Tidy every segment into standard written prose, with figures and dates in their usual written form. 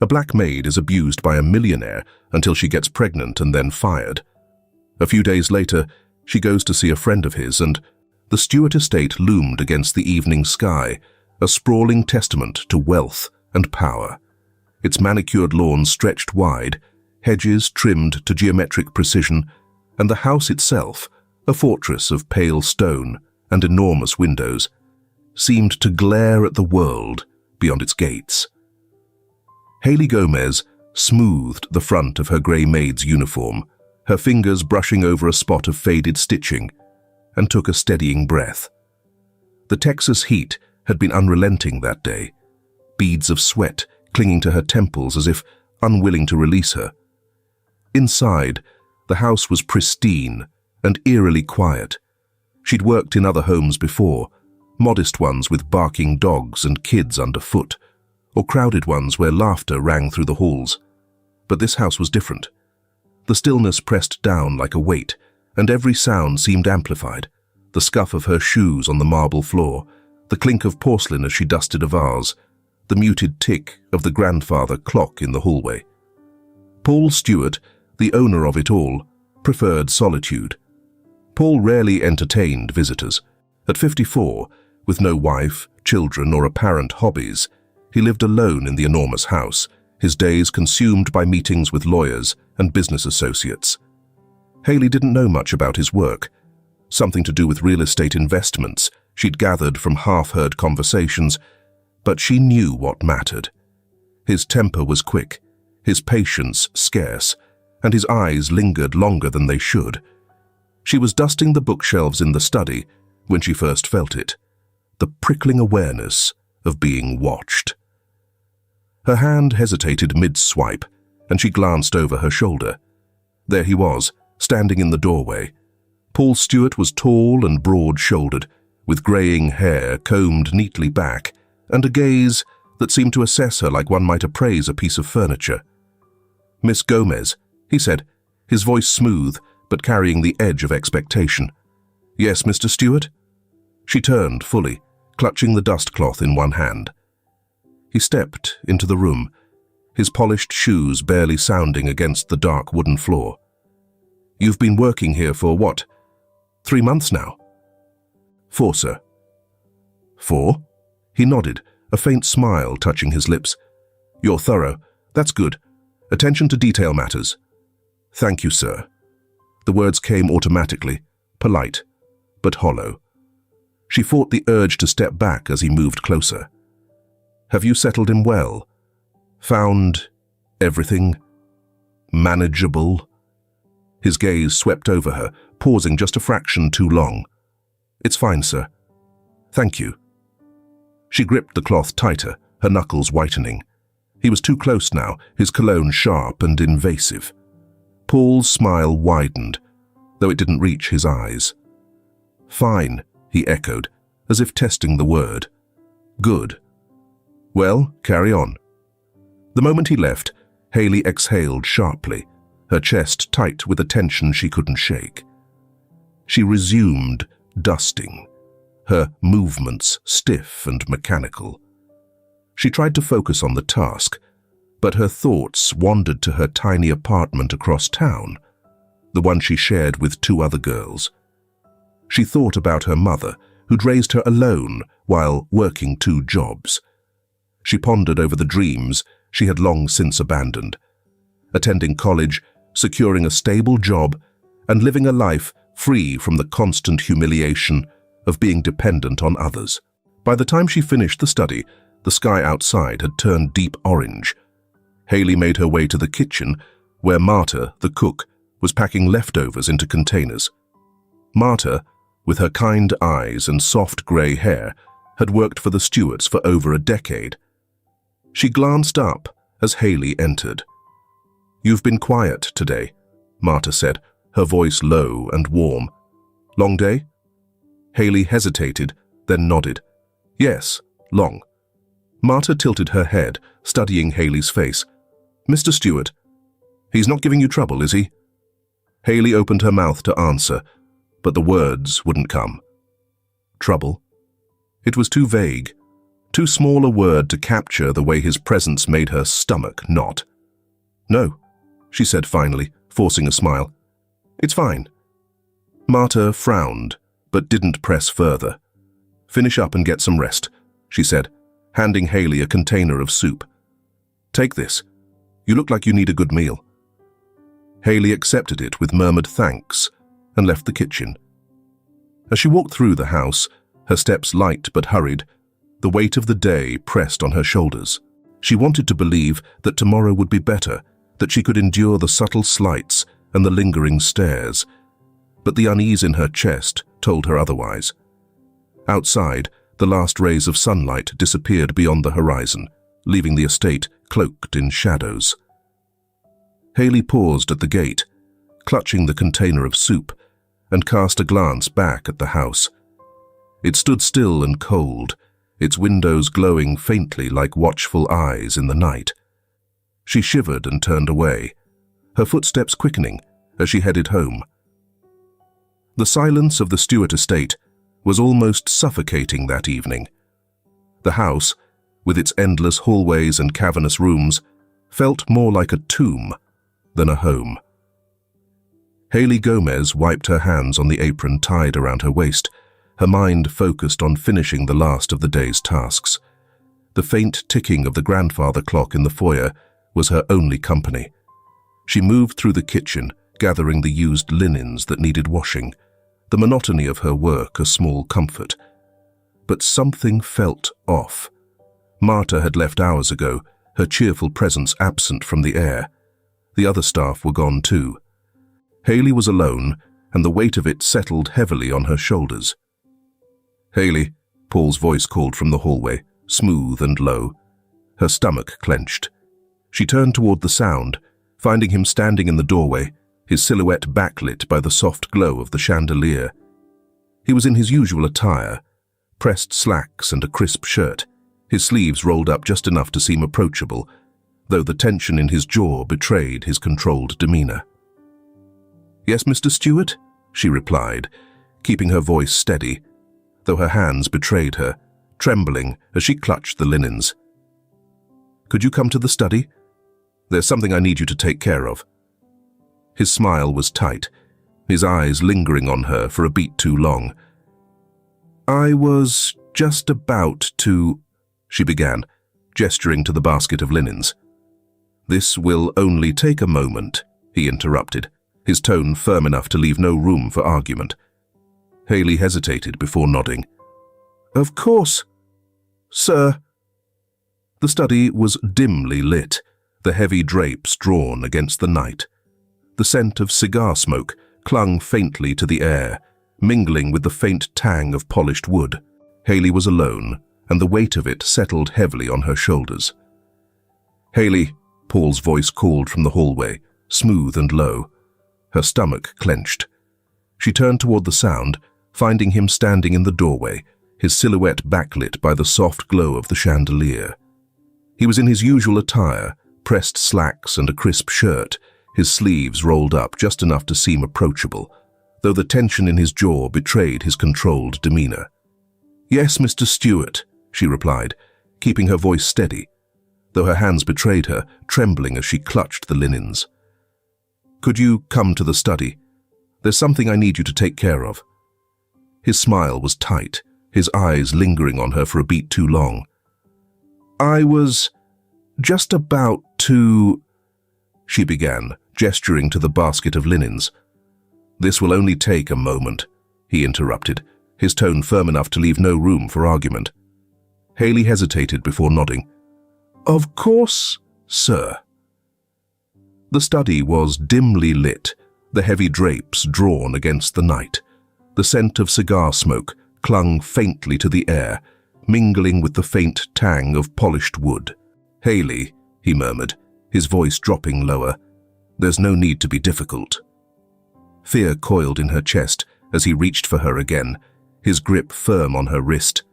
A black maid is abused by a millionaire until she gets pregnant and then fired. A few days later, she goes to see a friend of his, and the Stewart estate loomed against the evening sky, a sprawling testament to wealth and power. Its manicured lawns stretched wide, hedges trimmed to geometric precision, and the house itself, a fortress of pale stone and enormous windows, seemed to glare at the world beyond its gates. Haley Gomez smoothed the front of her grey maid's uniform, her fingers brushing over a spot of faded stitching, and took a steadying breath. The Texas heat had been unrelenting that day, beads of sweat clinging to her temples as if unwilling to release her. Inside, the house was pristine and eerily quiet. She'd worked in other homes before, modest ones with barking dogs and kids underfoot, or crowded ones where laughter rang through the halls. But this house was different. The stillness pressed down like a weight, and every sound seemed amplified. The scuff of her shoes on the marble floor, the clink of porcelain as she dusted a vase, the muted tick of the grandfather clock in the hallway. Paul Stewart, the owner of it all, preferred solitude. Paul rarely entertained visitors. At 54, with no wife, children, or apparent hobbies, he lived alone in the enormous house, his days consumed by meetings with lawyers and business associates. Haley didn't know much about his work. Something to do with real estate investments, she'd gathered from half-heard conversations, but she knew what mattered. His temper was quick, his patience scarce, and his eyes lingered longer than they should. She was dusting the bookshelves in the study when she first felt it, the prickling awareness of being watched. Her hand hesitated mid-swipe, and she glanced over her shoulder. There he was, standing in the doorway. Paul Stewart was tall and broad-shouldered, with greying hair combed neatly back, and a gaze that seemed to assess her like one might appraise a piece of furniture. "Miss Gomez," he said, his voice smooth but carrying the edge of expectation. "Yes, Mr. Stewart?" She turned fully, clutching the dust cloth in one hand. He stepped into the room, his polished shoes barely sounding against the dark wooden floor. "You've been working here for what? 3 months now?" "4, sir." "4?" He nodded, a faint smile touching his lips. "You're thorough. That's good. Attention to detail matters." "Thank you, sir." The words came automatically, polite, but hollow. She fought the urge to step back as he moved closer. "Have you settled in well? Found everything manageable?" His gaze swept over her, pausing just a fraction too long. "It's fine, sir. Thank you." She gripped the cloth tighter, her knuckles whitening. He was too close now, his cologne sharp and invasive. Paul's smile widened, though it didn't reach his eyes. "Fine," he echoed, as if testing the word. "Good. Well, carry on." The moment he left, Haley exhaled sharply, her chest tight with a tension she couldn't shake. She resumed dusting, her movements stiff and mechanical. She tried to focus on the task, but her thoughts wandered to her tiny apartment across town, the one she shared with 2 other girls. She thought about her mother, who'd raised her alone while working 2 jobs. She pondered over the dreams she had long since abandoned, attending college, securing a stable job, and living a life free from the constant humiliation of being dependent on others. By the time she finished the study, the sky outside had turned deep orange. Haley made her way to the kitchen, where Marta, the cook, was packing leftovers into containers. Marta, with her kind eyes and soft grey hair, had worked for the Stewarts for over a decade. She glanced up as Haley entered. "You've been quiet today," Marta said, her voice low and warm. "Long day?" Haley hesitated, then nodded. "Yes, long." Marta tilted her head, studying Haley's face. "Mr. Stewart, he's not giving you trouble, is he?" Haley opened her mouth to answer, but the words wouldn't come. Trouble? It was too vague, too small a word to capture the way his presence made her stomach knot. "No," she said finally, forcing a smile. "It's fine." Marta frowned, but didn't press further. "Finish up and get some rest," she said, handing Haley a container of soup. "Take this. You look like you need a good meal." Haley accepted it with murmured thanks and left the kitchen. As she walked through the house, her steps light but hurried, the weight of the day pressed on her shoulders. She wanted to believe that tomorrow would be better, that she could endure the subtle slights and the lingering stares, but the unease in her chest told her otherwise. Outside, the last rays of sunlight disappeared beyond the horizon, leaving the estate cloaked in shadows. Haley paused at the gate, clutching the container of soup, and cast a glance back at the house. It stood still and cold, its windows glowing faintly like watchful eyes in the night. She shivered and turned away, her footsteps quickening as she headed home. The silence of the Stewart estate was almost suffocating that evening. The house, with its endless hallways and cavernous rooms, felt more like a tomb than a home. Haley Gomez wiped her hands on the apron tied around her waist, her mind focused on finishing the last of the day's tasks. The faint ticking of the grandfather clock in the foyer was her only company. She moved through the kitchen, gathering the used linens that needed washing, the monotony of her work a small comfort. But something felt off. Marta had left hours ago, her cheerful presence absent from the air. The other staff were gone too. Haley was alone, and the weight of it settled heavily on her shoulders. "Haley," Paul's voice called from the hallway, smooth and low. Her stomach clenched. She turned toward the sound, finding him standing in the doorway, his silhouette backlit by the soft glow of the chandelier. He was in his usual attire, pressed slacks and a crisp shirt, his sleeves rolled up just enough to seem approachable, though the tension in his jaw betrayed his controlled demeanor. "Yes, Mr. Stewart?" she replied, keeping her voice steady, though her hands betrayed her, trembling as she clutched the linens. "Could you come to the study? There's something I need you to take care of." His smile was tight, his eyes lingering on her for a beat too long. "I was just about to," she began, gesturing to the basket of linens. "This will only take a moment," he interrupted, his tone firm enough to leave no room for argument. Haley hesitated before nodding. "Of course, sir." The study was dimly lit, the heavy drapes drawn against the night. The scent of cigar smoke clung faintly to the air, mingling with the faint tang of polished wood. Haley was alone, and the weight of it settled heavily on her shoulders. "Haley," Paul's voice called from the hallway, smooth and low. Her stomach clenched. She turned toward the sound, finding him standing in the doorway, his silhouette backlit by the soft glow of the chandelier. He was in his usual attire, pressed slacks and a crisp shirt, his sleeves rolled up just enough to seem approachable, though the tension in his jaw betrayed his controlled demeanor. "Yes, Mr. Stewart," she replied, keeping her voice steady, though her hands betrayed her, trembling as she clutched the linens. "Could you come to the study? There's something I need you to take care of." His smile was tight, his eyes lingering on her for a beat too long. "I was just about to," she began, gesturing to the basket of linens. "This will only take a moment," he interrupted, his tone firm enough to leave no room for argument. Haley hesitated before nodding. "Of course, sir." The study was dimly lit, the heavy drapes drawn against the night. The scent of cigar smoke clung faintly to the air, mingling with the faint tang of polished wood. "Haley," he murmured, his voice dropping lower, "there's no need to be difficult." Fear coiled in her chest as he reached for her again, his grip firm on her wrist.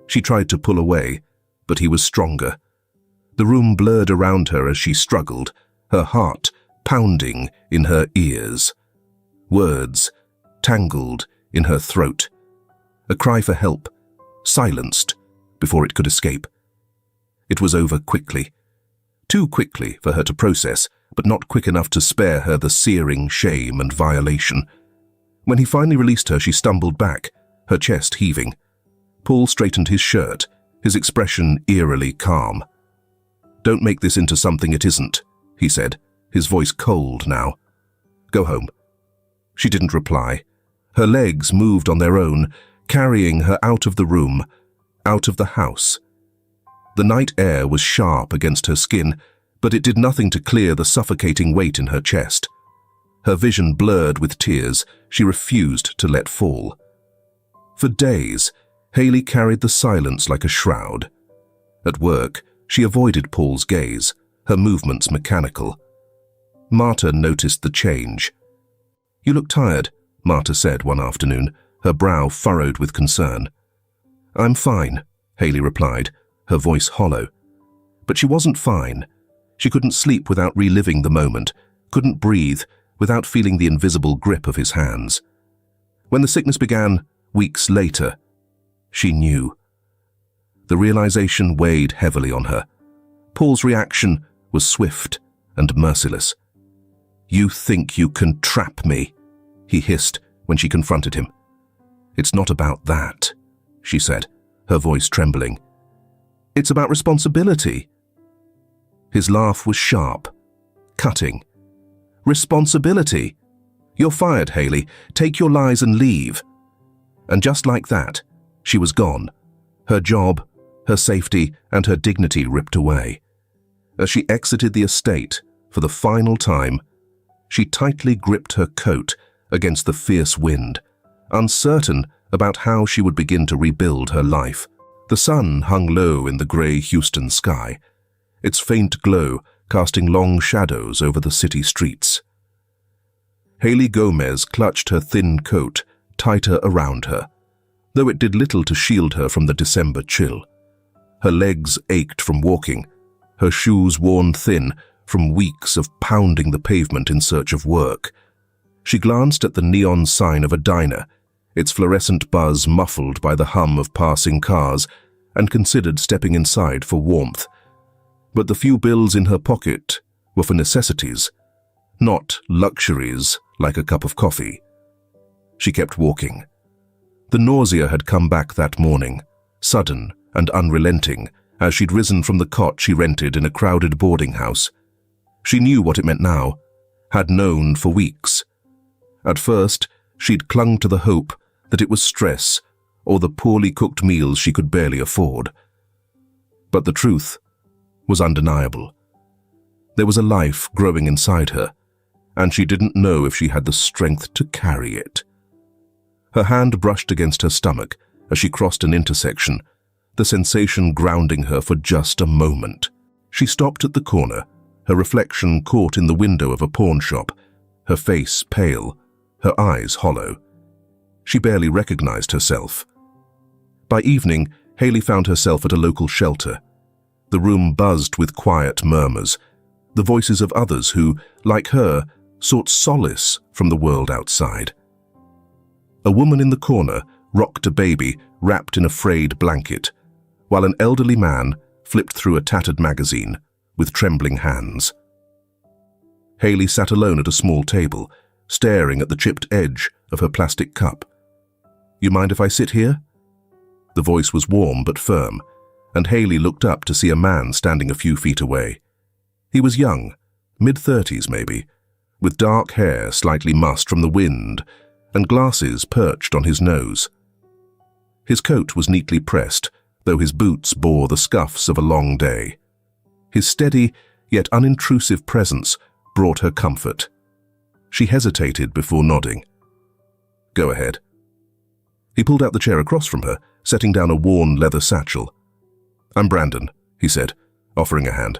She tried to pull away, but he was stronger. The room blurred around her as she struggled, her heart pounding in her ears. Words tangled in her throat. A cry for help, silenced before it could escape. It was over quickly. Too quickly for her to process, but not quick enough to spare her the searing shame and violation. When he finally released her, she stumbled back, her chest heaving. Paul straightened his shirt, his expression eerily calm. "Don't make this into something it isn't," he said, his voice cold now. "Go home." She didn't reply. Her legs moved on their own, carrying her out of the room, out of the house. The night air was sharp against her skin, but it did nothing to clear the suffocating weight in her chest. Her vision blurred with tears she refused to let fall. For days, Haley carried the silence like a shroud. At work, she avoided Paul's gaze, her movements mechanical. Marta noticed the change. "You look tired," Marta said one afternoon, her brow furrowed with concern. "I'm fine," Haley replied, her voice hollow. But she wasn't fine. She couldn't sleep without reliving the moment, couldn't breathe without feeling the invisible grip of his hands. When the sickness began, weeks later, she knew. The realization weighed heavily on her. Paul's reaction was swift and merciless. "You think you can trap me," he hissed when she confronted him. "It's not about that," she said, her voice trembling. "It's about responsibility." His laugh was sharp, cutting. "Responsibility? You're fired, Haley. Take your lies and leave." And just like that, she was gone. Her job, her safety, and her dignity ripped away. As she exited the estate for the final time, she tightly gripped her coat against the fierce wind, uncertain about how she would begin to rebuild her life. The sun hung low in the grey Houston sky, its faint glow casting long shadows over the city streets. Haley Gomez clutched her thin coat tighter around her, though it did little to shield her from the December chill. Her legs ached from walking, her shoes worn thin from weeks of pounding the pavement in search of work. She glanced at the neon sign of a diner, its fluorescent buzz muffled by the hum of passing cars, and considered stepping inside for warmth. But the few bills in her pocket were for necessities, not luxuries like a cup of coffee. She kept walking. The nausea had come back that morning, sudden and unrelenting, as she'd risen from the cot she rented in a crowded boarding house. She knew what it meant now, had known for weeks. At first, she'd clung to the hope that it was stress or the poorly cooked meals she could barely afford. But the truth was undeniable. There was a life growing inside her, and she didn't know if she had the strength to carry it. Her hand brushed against her stomach as she crossed an intersection, the sensation grounding her for just a moment. She stopped at the corner, her reflection caught in the window of a pawn shop, her face pale, her eyes hollow. She barely recognized herself. By evening, Haley found herself at a local shelter. The room buzzed with quiet murmurs, the voices of others who, like her, sought solace from the world outside. A woman in the corner rocked a baby wrapped in a frayed blanket, while an elderly man flipped through a tattered magazine with trembling hands. Haley sat alone at a small table, staring at the chipped edge of her plastic cup. "You mind if I sit here?" The voice was warm but firm, and Haley looked up to see a man standing a few feet away. He was young, mid-30s maybe, with dark hair slightly mussed from the wind and glasses perched on his nose. His coat was neatly pressed, though his boots bore the scuffs of a long day. His steady yet unintrusive presence brought her comfort. She hesitated before nodding. "Go ahead." He pulled out the chair across from her, setting down a worn leather satchel. "I'm Brandon," he said, offering a hand.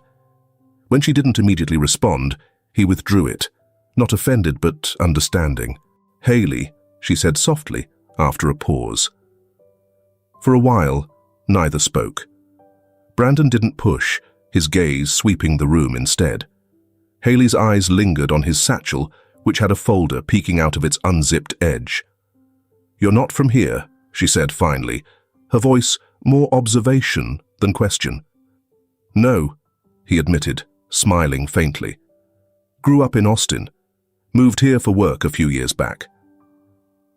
When she didn't immediately respond, he withdrew it, not offended but understanding. "Haley," she said softly, after a pause. For a while, neither spoke. Brandon didn't push, his gaze sweeping the room instead. Haley's eyes lingered on his satchel, which had a folder peeking out of its unzipped edge. "You're not from here," she said finally, her voice more observation than question. No, he admitted, smiling faintly. Grew up in Austin. Moved here for work a few years back.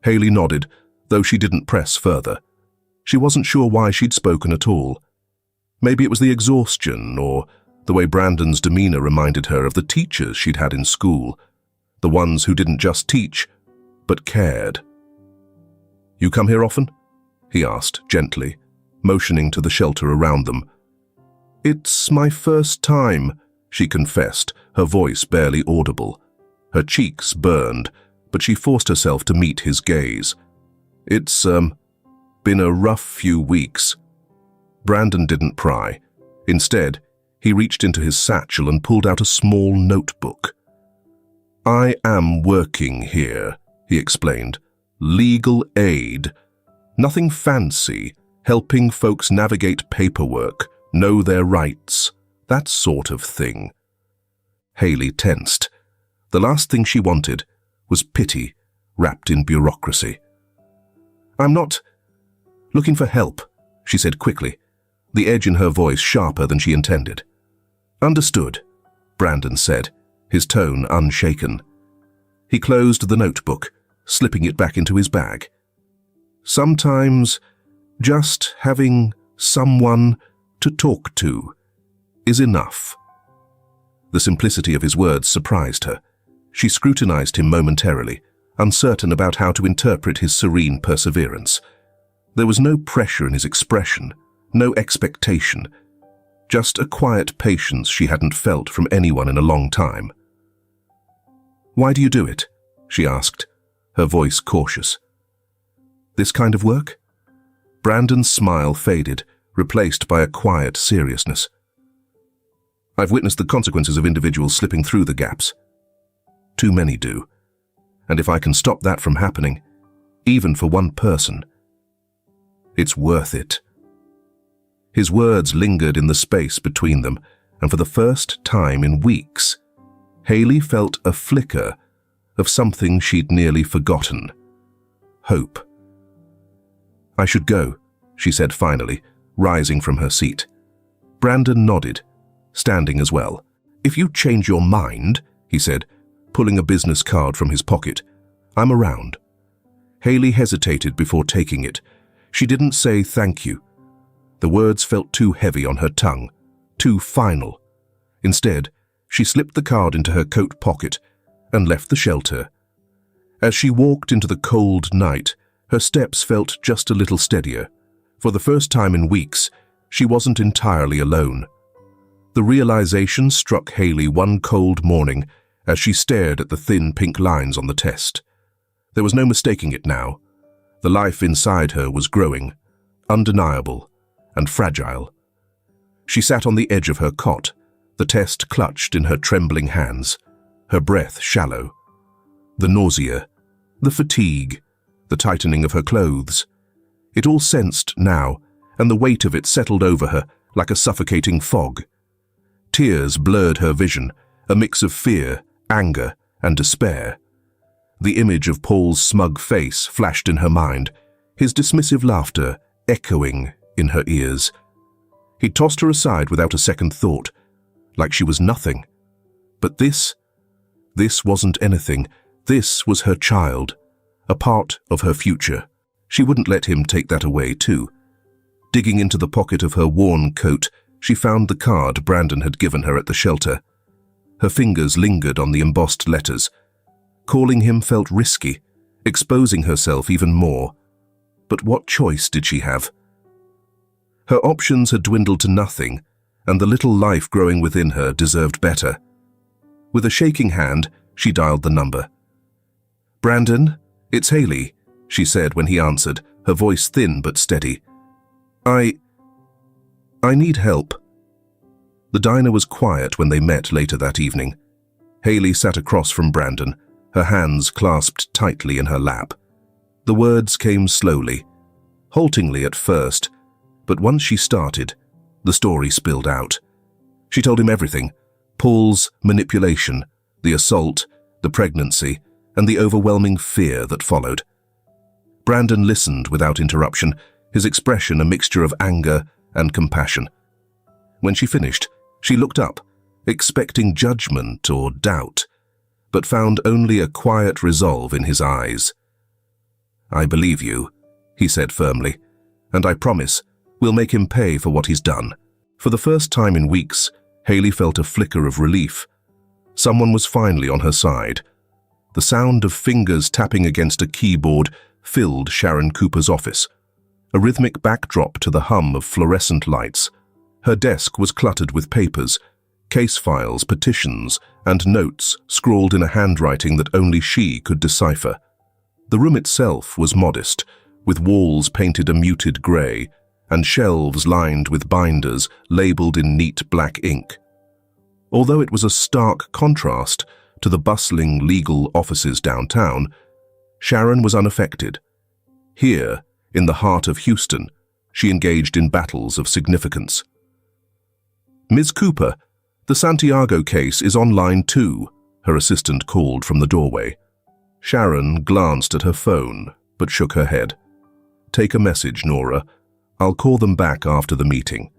Haley nodded, though she didn't press further. She wasn't sure why she'd spoken at all. Maybe it was the exhaustion, or the way Brandon's demeanor reminded her of the teachers she'd had in school, the ones who didn't just teach, but cared. You come here often? He asked, gently, motioning to the shelter around them. It's my first time, she confessed, her voice barely audible. Her cheeks burned, but she forced herself to meet his gaze. It's, been a rough few weeks. Brandon didn't pry. Instead, he reached into his satchel and pulled out a small notebook. I am working here, he explained. Legal aid. Nothing fancy, helping folks navigate paperwork, know their rights, that sort of thing. Haley tensed. The last thing she wanted was pity wrapped in bureaucracy. I'm not looking for help, she said quickly, the edge in her voice sharper than she intended. Understood, Brandon said, his tone unshaken. He closed the notebook, slipping it back into his bag. Sometimes just having someone to talk to is enough. The simplicity of his words surprised her. She scrutinized him momentarily, uncertain about how to interpret his serene perseverance. There was no pressure in his expression, no expectation, just a quiet patience she hadn't felt from anyone in a long time. Why do you do it? She asked, her voice cautious. This kind of work? Brandon's smile faded, replaced by a quiet seriousness. I've witnessed the consequences of individuals slipping through the gaps. Too many do. And if I can stop that from happening, even for one person, it's worth it. His words lingered in the space between them, and for the first time in weeks, Haley felt a flicker of something she'd nearly forgotten. Hope. I should go, she said finally, rising from her seat. Brandon nodded, standing as well. If you change your mind, he said, pulling a business card from his pocket, I'm around. Haley hesitated before taking it. She didn't say thank you. The words felt too heavy on her tongue, too final. Instead, she slipped the card into her coat pocket and left the shelter. As she walked into the cold night, her steps felt just a little steadier. For the first time in weeks, she wasn't entirely alone. The realization struck Haley one cold morning as she stared at the thin pink lines on the test. There was no mistaking it now. The life inside her was growing, undeniable and fragile. She sat on the edge of her cot, the test clutched in her trembling hands, her breath shallow. The nausea, the fatigue, the tightening of her clothes. It all sensed now, and the weight of it settled over her like a suffocating fog. Tears blurred her vision, a mix of fear, anger, and despair. The image of Paul's smug face flashed in her mind, his dismissive laughter echoing in her ears. He tossed her aside without a second thought, like she was nothing. But this wasn't anything. This was her child, a part of her future. She wouldn't let him take that away too. Digging into the pocket of her worn coat, she found the card Brandon had given her at the shelter. Her fingers lingered on the embossed letters. Calling him felt risky, exposing herself even more. But what choice did she have? Her options had dwindled to nothing, and the little life growing within her deserved better. With a shaking hand, she dialed the number. Brandon, it's Haley, she said when he answered, her voice thin but steady. I need help. The diner was quiet when they met later that evening. Haley sat across from Brandon, her hands clasped tightly in her lap. The words came slowly, haltingly at first, but once she started, the story spilled out. She told him everything: Paul's manipulation, the assault, the pregnancy, and the overwhelming fear that followed. Brandon listened without interruption, his expression a mixture of anger and compassion. When she finished, she looked up, expecting judgment or doubt, but found only a quiet resolve in his eyes. "I believe you," he said firmly, "and I promise we'll make him pay for what he's done." For the first time in weeks, Haley felt a flicker of relief. Someone was finally on her side. The sound of fingers tapping against a keyboard filled Sharon Cooper's office, a rhythmic backdrop to the hum of fluorescent lights. Her desk was cluttered with papers, case files, petitions, and notes scrawled in a handwriting that only she could decipher. The room itself was modest, with walls painted a muted grey and shelves lined with binders labelled in neat black ink. Although it was a stark contrast to the bustling legal offices downtown, Sharon was unaffected. Here, in the heart of Houston, she engaged in battles of significance. "Ms. Cooper, the Santiago case is online too," her assistant called from the doorway. Sharon glanced at her phone, but shook her head. "Take a message, Nora. I'll call them back after the meeting."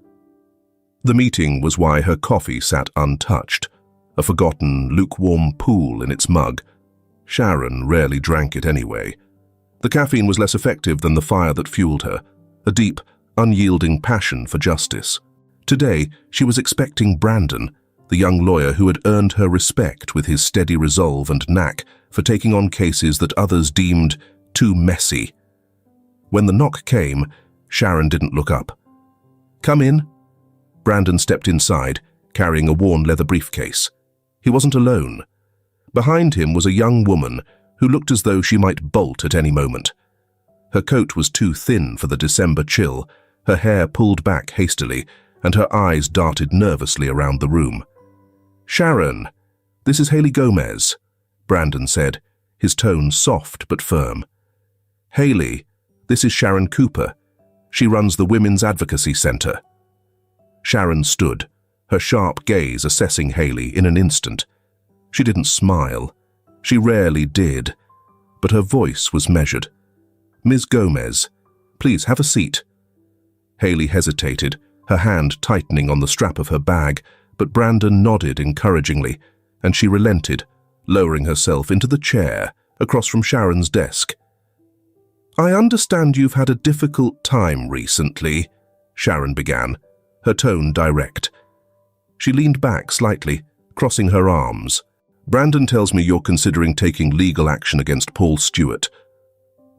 The meeting was why her coffee sat untouched, a forgotten, lukewarm pool in its mug. Sharon rarely drank it anyway. The caffeine was less effective than the fire that fueled her, a deep, unyielding passion for justice. Today, she was expecting Brandon, the young lawyer who had earned her respect with his steady resolve and knack for taking on cases that others deemed too messy. When the knock came, Sharon didn't look up. "Come in." Brandon stepped inside, carrying a worn leather briefcase. He wasn't alone. Behind him was a young woman who looked as though she might bolt at any moment. Her coat was too thin for the December chill, her hair pulled back hastily, and her eyes darted nervously around the room. "Sharon, this is Haley Gomez," Brandon said, his tone soft but firm. "Haley, this is Sharon Cooper. She runs the Women's Advocacy Center." Sharon stood, her sharp gaze assessing Haley in an instant. She didn't smile. She rarely did, but her voice was measured. "Ms. Gomez, please have a seat." Haley hesitated, her hand tightening on the strap of her bag, but Brandon nodded encouragingly, and she relented, lowering herself into the chair across from Sharon's desk. "I understand you've had a difficult time recently," Sharon began, her tone direct. She leaned back slightly, crossing her arms. "Brandon tells me you're considering taking legal action against Paul Stewart."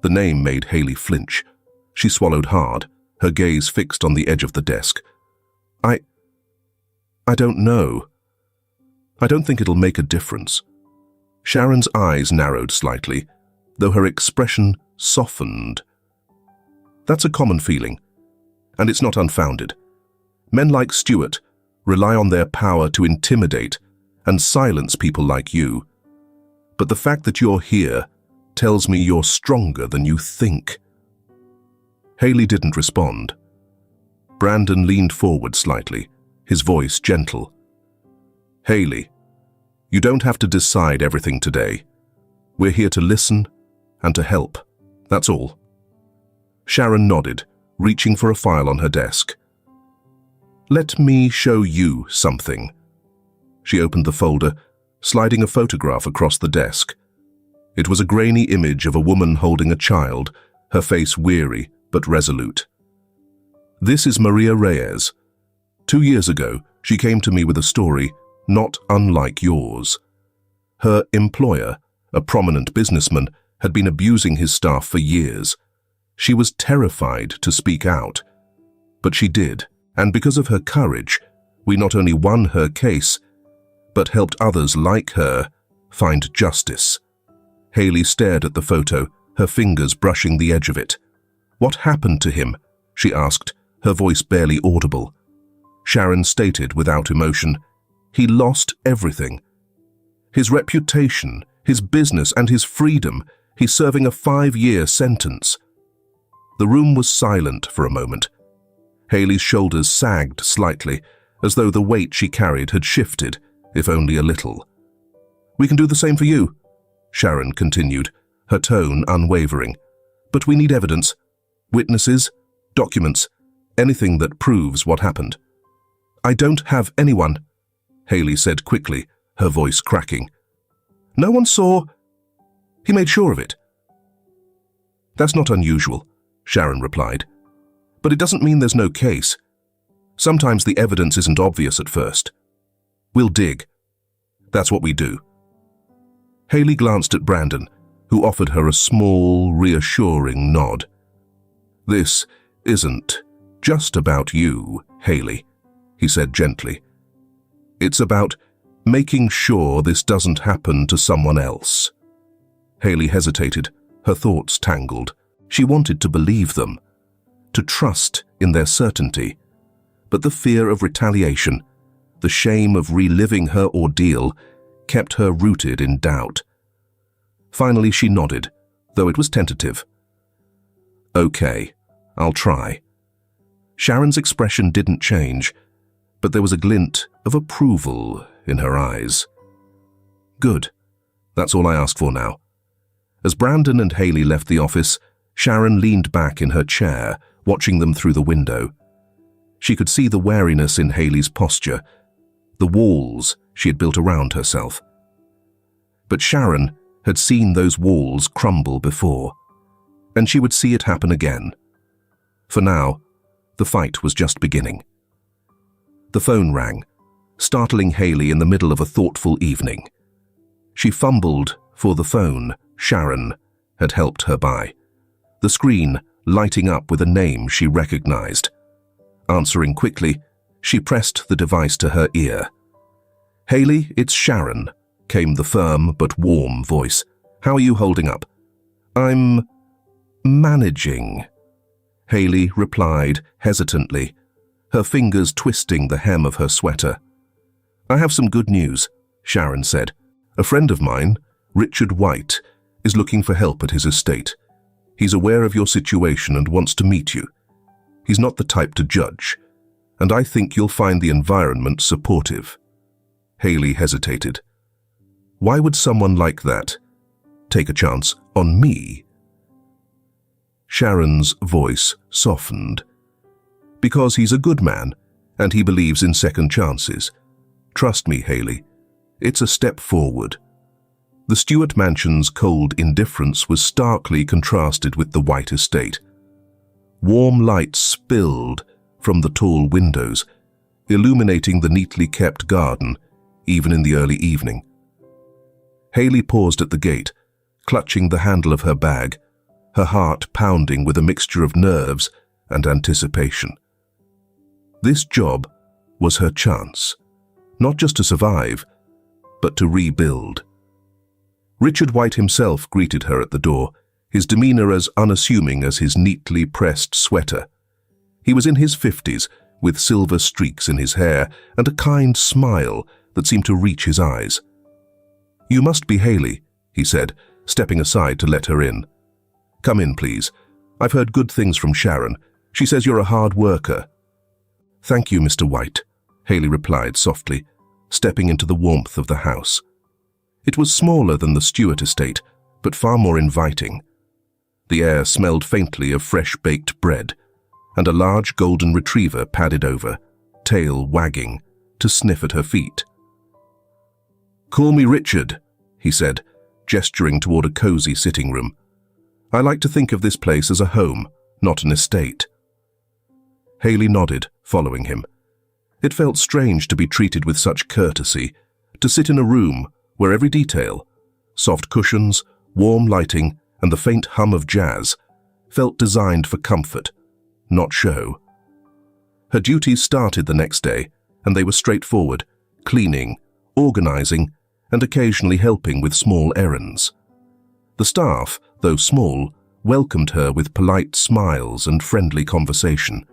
The name made Haley flinch. She swallowed hard, her gaze fixed on the edge of the desk. I don't know. I don't think it'll make a difference." Sharon's eyes narrowed slightly, though her expression softened. "That's a common feeling, and it's not unfounded. Men like Stewart rely on their power to intimidate and silence people like you. But the fact that you're here tells me you're stronger than you think." Haley didn't respond. Brandon leaned forward slightly, his voice gentle. "Haley, you don't have to decide everything today. We're here to listen and to help. That's all." Sharon nodded, reaching for a file on her desk. "Let me show you something." She opened the folder, sliding a photograph across the desk. It was a grainy image of a woman holding a child, her face weary but resolute. "This is Maria Reyes. 2 years ago, she came to me with a story not unlike yours. Her employer, a prominent businessman, had been abusing his staff for years. She was terrified to speak out. But she did, and because of her courage, we not only won her case, but helped others like her find justice." Haley stared at the photo, her fingers brushing the edge of it. "What happened to him?" she asked, her voice barely audible. Sharon stated without emotion, "He lost everything. His reputation, his business, and his freedom. He's serving a 5-year sentence." The room was silent for a moment. Haley's shoulders sagged slightly, as though the weight she carried had shifted, if only a little. "We can do the same for you," Sharon continued, her tone unwavering. "But we need evidence. Witnesses, Documents. Anything that proves what happened. I don't have anyone, Haley said quickly, her voice cracking. No one saw. He made sure of it. That's not unusual, Sharon replied. But it doesn't mean there's no case. Sometimes the evidence isn't obvious at first. We'll dig. That's what we do. Haley glanced at Brandon, who offered her a small, reassuring nod. This isn't just about you, Haley, he said gently. It's about making sure this doesn't happen to someone else. Haley hesitated, her thoughts tangled. She wanted to believe them, to trust in their certainty, but the fear of retaliation, the shame of reliving her ordeal, kept her rooted in doubt. Finally she nodded, though it was tentative. Okay, I'll try. Sharon's expression didn't change, but there was a glint of approval in her eyes. Good. That's all I ask for now. As Brandon and Haley left the office, Sharon leaned back in her chair, watching them through the window. She could see the wariness in Haley's posture, the walls she had built around herself. But Sharon had seen those walls crumble before, and she would see it happen again. For now, the fight was just beginning. The phone rang, startling Haley in the middle of a thoughtful evening. She fumbled for the phone Sharon had helped her buy, the screen lighting up with a name she recognized. Answering quickly, she pressed the device to her ear. Haley, it's Sharon, came the firm but warm voice. How are you holding up? I'm managing, Haley replied hesitantly, her fingers twisting the hem of her sweater. I have some good news, Sharon said. A friend of mine, Richard White, is looking for help at his estate. He's aware of your situation and wants to meet you. He's not the type to judge, and I think you'll find the environment supportive. Haley hesitated. Why would someone like that take a chance on me? Sharon's voice softened. Because he's a good man, and he believes in second chances. Trust me, Haley, it's a step forward. The Stewart mansion's cold indifference was starkly contrasted with the White estate. Warm light spilled from the tall windows, illuminating the neatly kept garden, even in the early evening. Haley paused at the gate, clutching the handle of her bag, her heart pounding with a mixture of nerves and anticipation. This job was her chance, not just to survive, but to rebuild. Richard White himself greeted her at the door, his demeanor as unassuming as his neatly pressed sweater. He was in his 50s, with silver streaks in his hair and a kind smile that seemed to reach his eyes. You must be Haley, he said, stepping aside to let her in. Come in, please. I've heard good things from Sharon. She says you're a hard worker. Thank you, Mr. White, Haley replied softly, stepping into the warmth of the house. It was smaller than the Stewart estate, but far more inviting. The air smelled faintly of fresh-baked bread, and a large golden retriever padded over, tail wagging, to sniff at her feet. Call me Richard, he said, gesturing toward a cozy sitting room. I like to think of this place as a home, not an estate. Haley nodded, following him. It felt strange to be treated with such courtesy, to sit in a room where every detail, soft cushions, warm lighting, and the faint hum of jazz, felt designed for comfort, not show. Her duties started the next day, and they were straightforward, cleaning, organizing, and occasionally helping with small errands. The staff, though small, welcomed her with polite smiles and friendly conversation.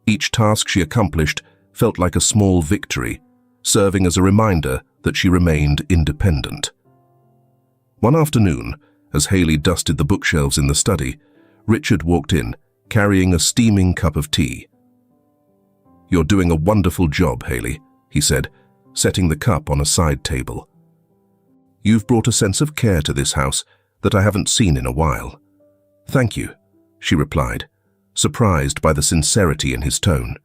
Each task she accomplished felt like a small victory, serving as a reminder that she remained independent. One afternoon, as Haley dusted the bookshelves in the study, Richard walked in, carrying a steaming cup of tea. You're doing a wonderful job, Haley, he said, setting the cup on a side table. You've brought a sense of care to this house that I haven't seen in a while. Thank you, she replied, surprised by the sincerity in his tone.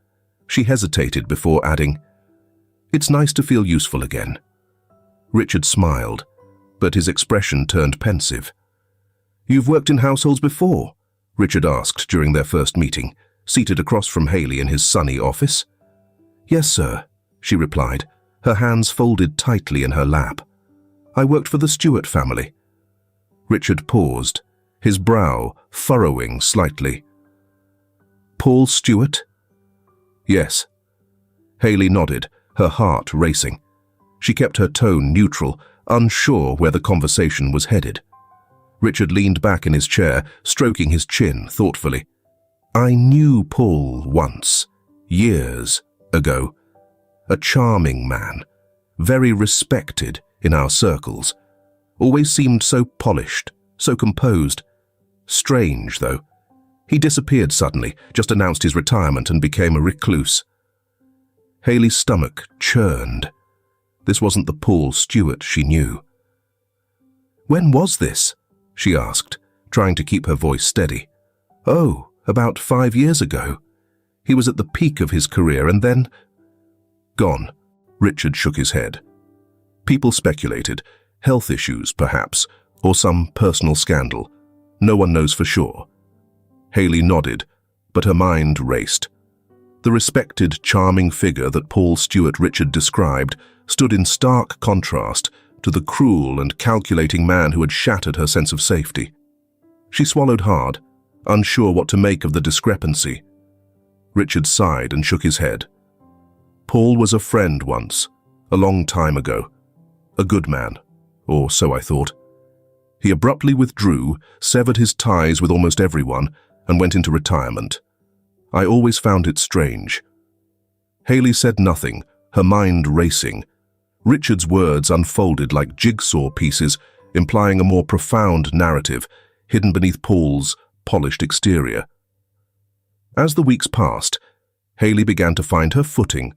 She hesitated before adding, "It's nice to feel useful again." Richard smiled, but his expression turned pensive. "You've worked in households before?" Richard asked during their first meeting, seated across from Haley in his sunny office. "Yes, sir," she replied, her hands folded tightly in her lap. "I worked for the Stewart family." Richard paused, his brow furrowing slightly. "Paul Stewart?" "Yes." Haley nodded, her heart racing. She kept her tone neutral, unsure where the conversation was headed. Richard leaned back in his chair, stroking his chin thoughtfully. "I knew Paul once, years ago. A charming man, very respected in our circles. Always seemed so polished, so composed. Strange, though. He disappeared suddenly, just announced his retirement and became a recluse." Haley's stomach churned. This wasn't the Paul Stewart she knew. "When was this?" she asked, trying to keep her voice steady. "Oh, about 5 years ago. He was at the peak of his career and then—" "Gone." Richard shook his head. People speculated, health issues perhaps, or some personal scandal. No one knows for sure. Haley nodded, but her mind raced. The respected, charming figure that Paul Stewart Richard described stood in stark contrast to the cruel and calculating man who had shattered her sense of safety. She swallowed hard, unsure what to make of the discrepancy. Richard sighed and shook his head. "Paul was a friend once, a long time ago. A good man, or so I thought. He abruptly withdrew, severed his ties with almost everyone, and went into retirement. I always found it strange." Haley said nothing, her mind racing. Richard's words unfolded like jigsaw pieces, implying a more profound narrative hidden beneath Paul's polished exterior. As the weeks passed, Haley began to find her footing.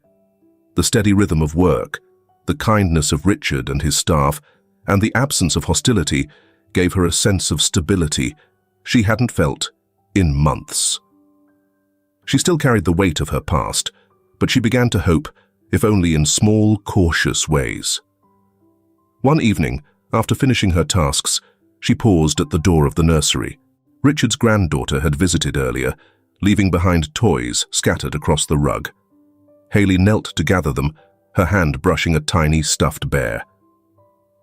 The steady rhythm of work, the kindness of Richard and his staff, and the absence of hostility gave her a sense of stability she hadn't felt in months. She still carried the weight of her past, but she began to hope, if only in small, cautious ways. One evening, after finishing her tasks, she paused at the door of the nursery. Richard's granddaughter had visited earlier, leaving behind toys scattered across the rug. Haley knelt to gather them, her hand brushing a tiny stuffed bear.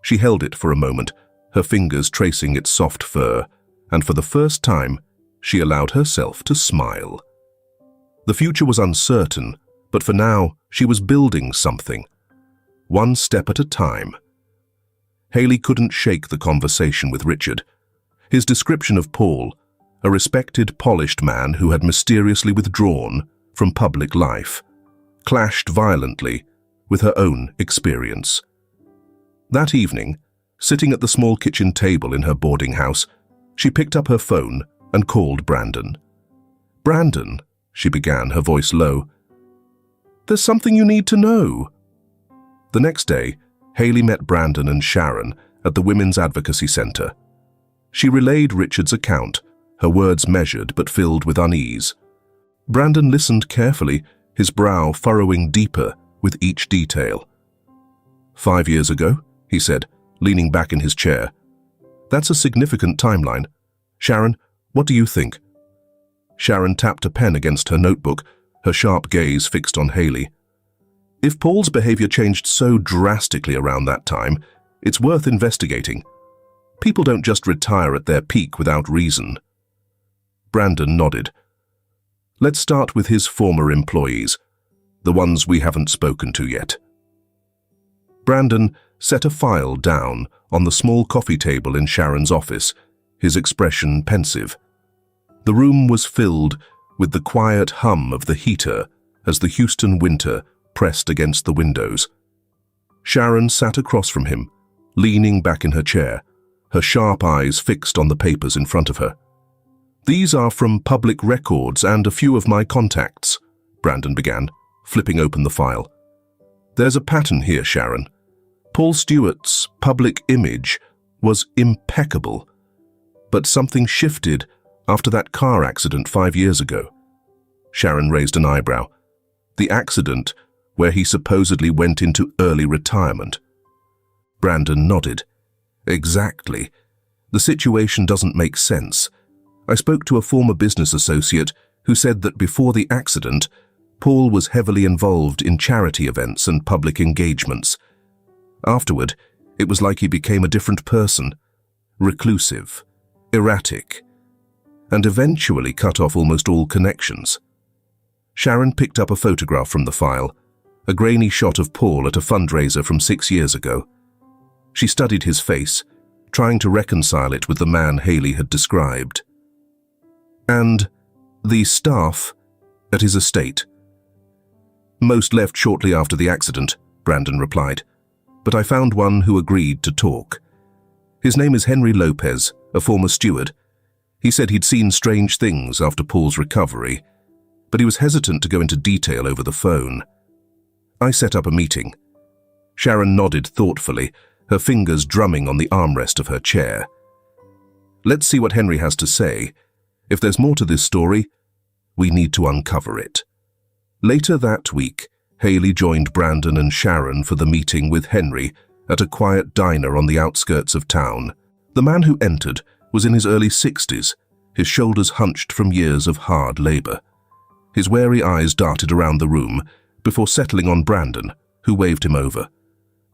She held it for a moment, her fingers tracing its soft fur, and for the first time, she allowed herself to smile. The future was uncertain, but for now, she was building something, one step at a time. Haley couldn't shake the conversation with Richard. His description of Paul, a respected, polished man who had mysteriously withdrawn from public life, clashed violently with her own experience. That evening, sitting at the small kitchen table in her boarding house, she picked up her phone and called Brandon. "Brandon," she began, her voice low, "there's something you need to know." The next day, Haley met Brandon and Sharon at the Women's Advocacy Center. She relayed Richard's account, her words measured but filled with unease. Brandon listened carefully, his brow furrowing deeper with each detail. "5 years ago," he said, leaning back in his chair. "That's a significant timeline. Sharon, what do you think?" Sharon tapped a pen against her notebook, her sharp gaze fixed on Haley. "If Paul's behavior changed so drastically around that time, it's worth investigating. People don't just retire at their peak without reason." Brandon nodded. "Let's start with his former employees, the ones we haven't spoken to yet." Brandon set a file down on the small coffee table in Sharon's office, his expression pensive. The room was filled with the quiet hum of the heater as the Houston winter pressed against the windows. Sharon sat across from him, leaning back in her chair, her sharp eyes fixed on the papers in front of her. "These are from public records and a few of my contacts," Brandon began, flipping open the file. "There's a pattern here, Sharon. Paul Stewart's public image was impeccable, but something shifted After that car accident 5 years ago. Sharon raised an eyebrow. The accident where he supposedly went into early retirement. Brandon nodded. Exactly. The situation doesn't make sense. I spoke to a former business associate who said that before the accident, Paul was heavily involved in charity events and public engagements. Afterward, it was like he became a different person, reclusive, erratic, and eventually cut off almost all connections. Sharon picked up a photograph from the file, a grainy shot of Paul at a fundraiser from 6 years ago. She studied his face, trying to reconcile it with the man Haley had described. And the staff at his estate. Most left shortly after the accident, Brandon replied, but I found one who agreed to talk. His name is Henry Lopez, a former steward. He said he'd seen strange things after Paul's recovery, but he was hesitant to go into detail over the phone. I set up a meeting. Sharon nodded thoughtfully, her fingers drumming on the armrest of her chair. Let's see what Henry has to say. If there's more to this story, we need to uncover it. Later that week, Haley joined Brandon and Sharon for the meeting with Henry at a quiet diner on the outskirts of town. The man who entered was in his early 60s, his shoulders hunched from years of hard labor. His wary eyes darted around the room before settling on Brandon, who waved him over.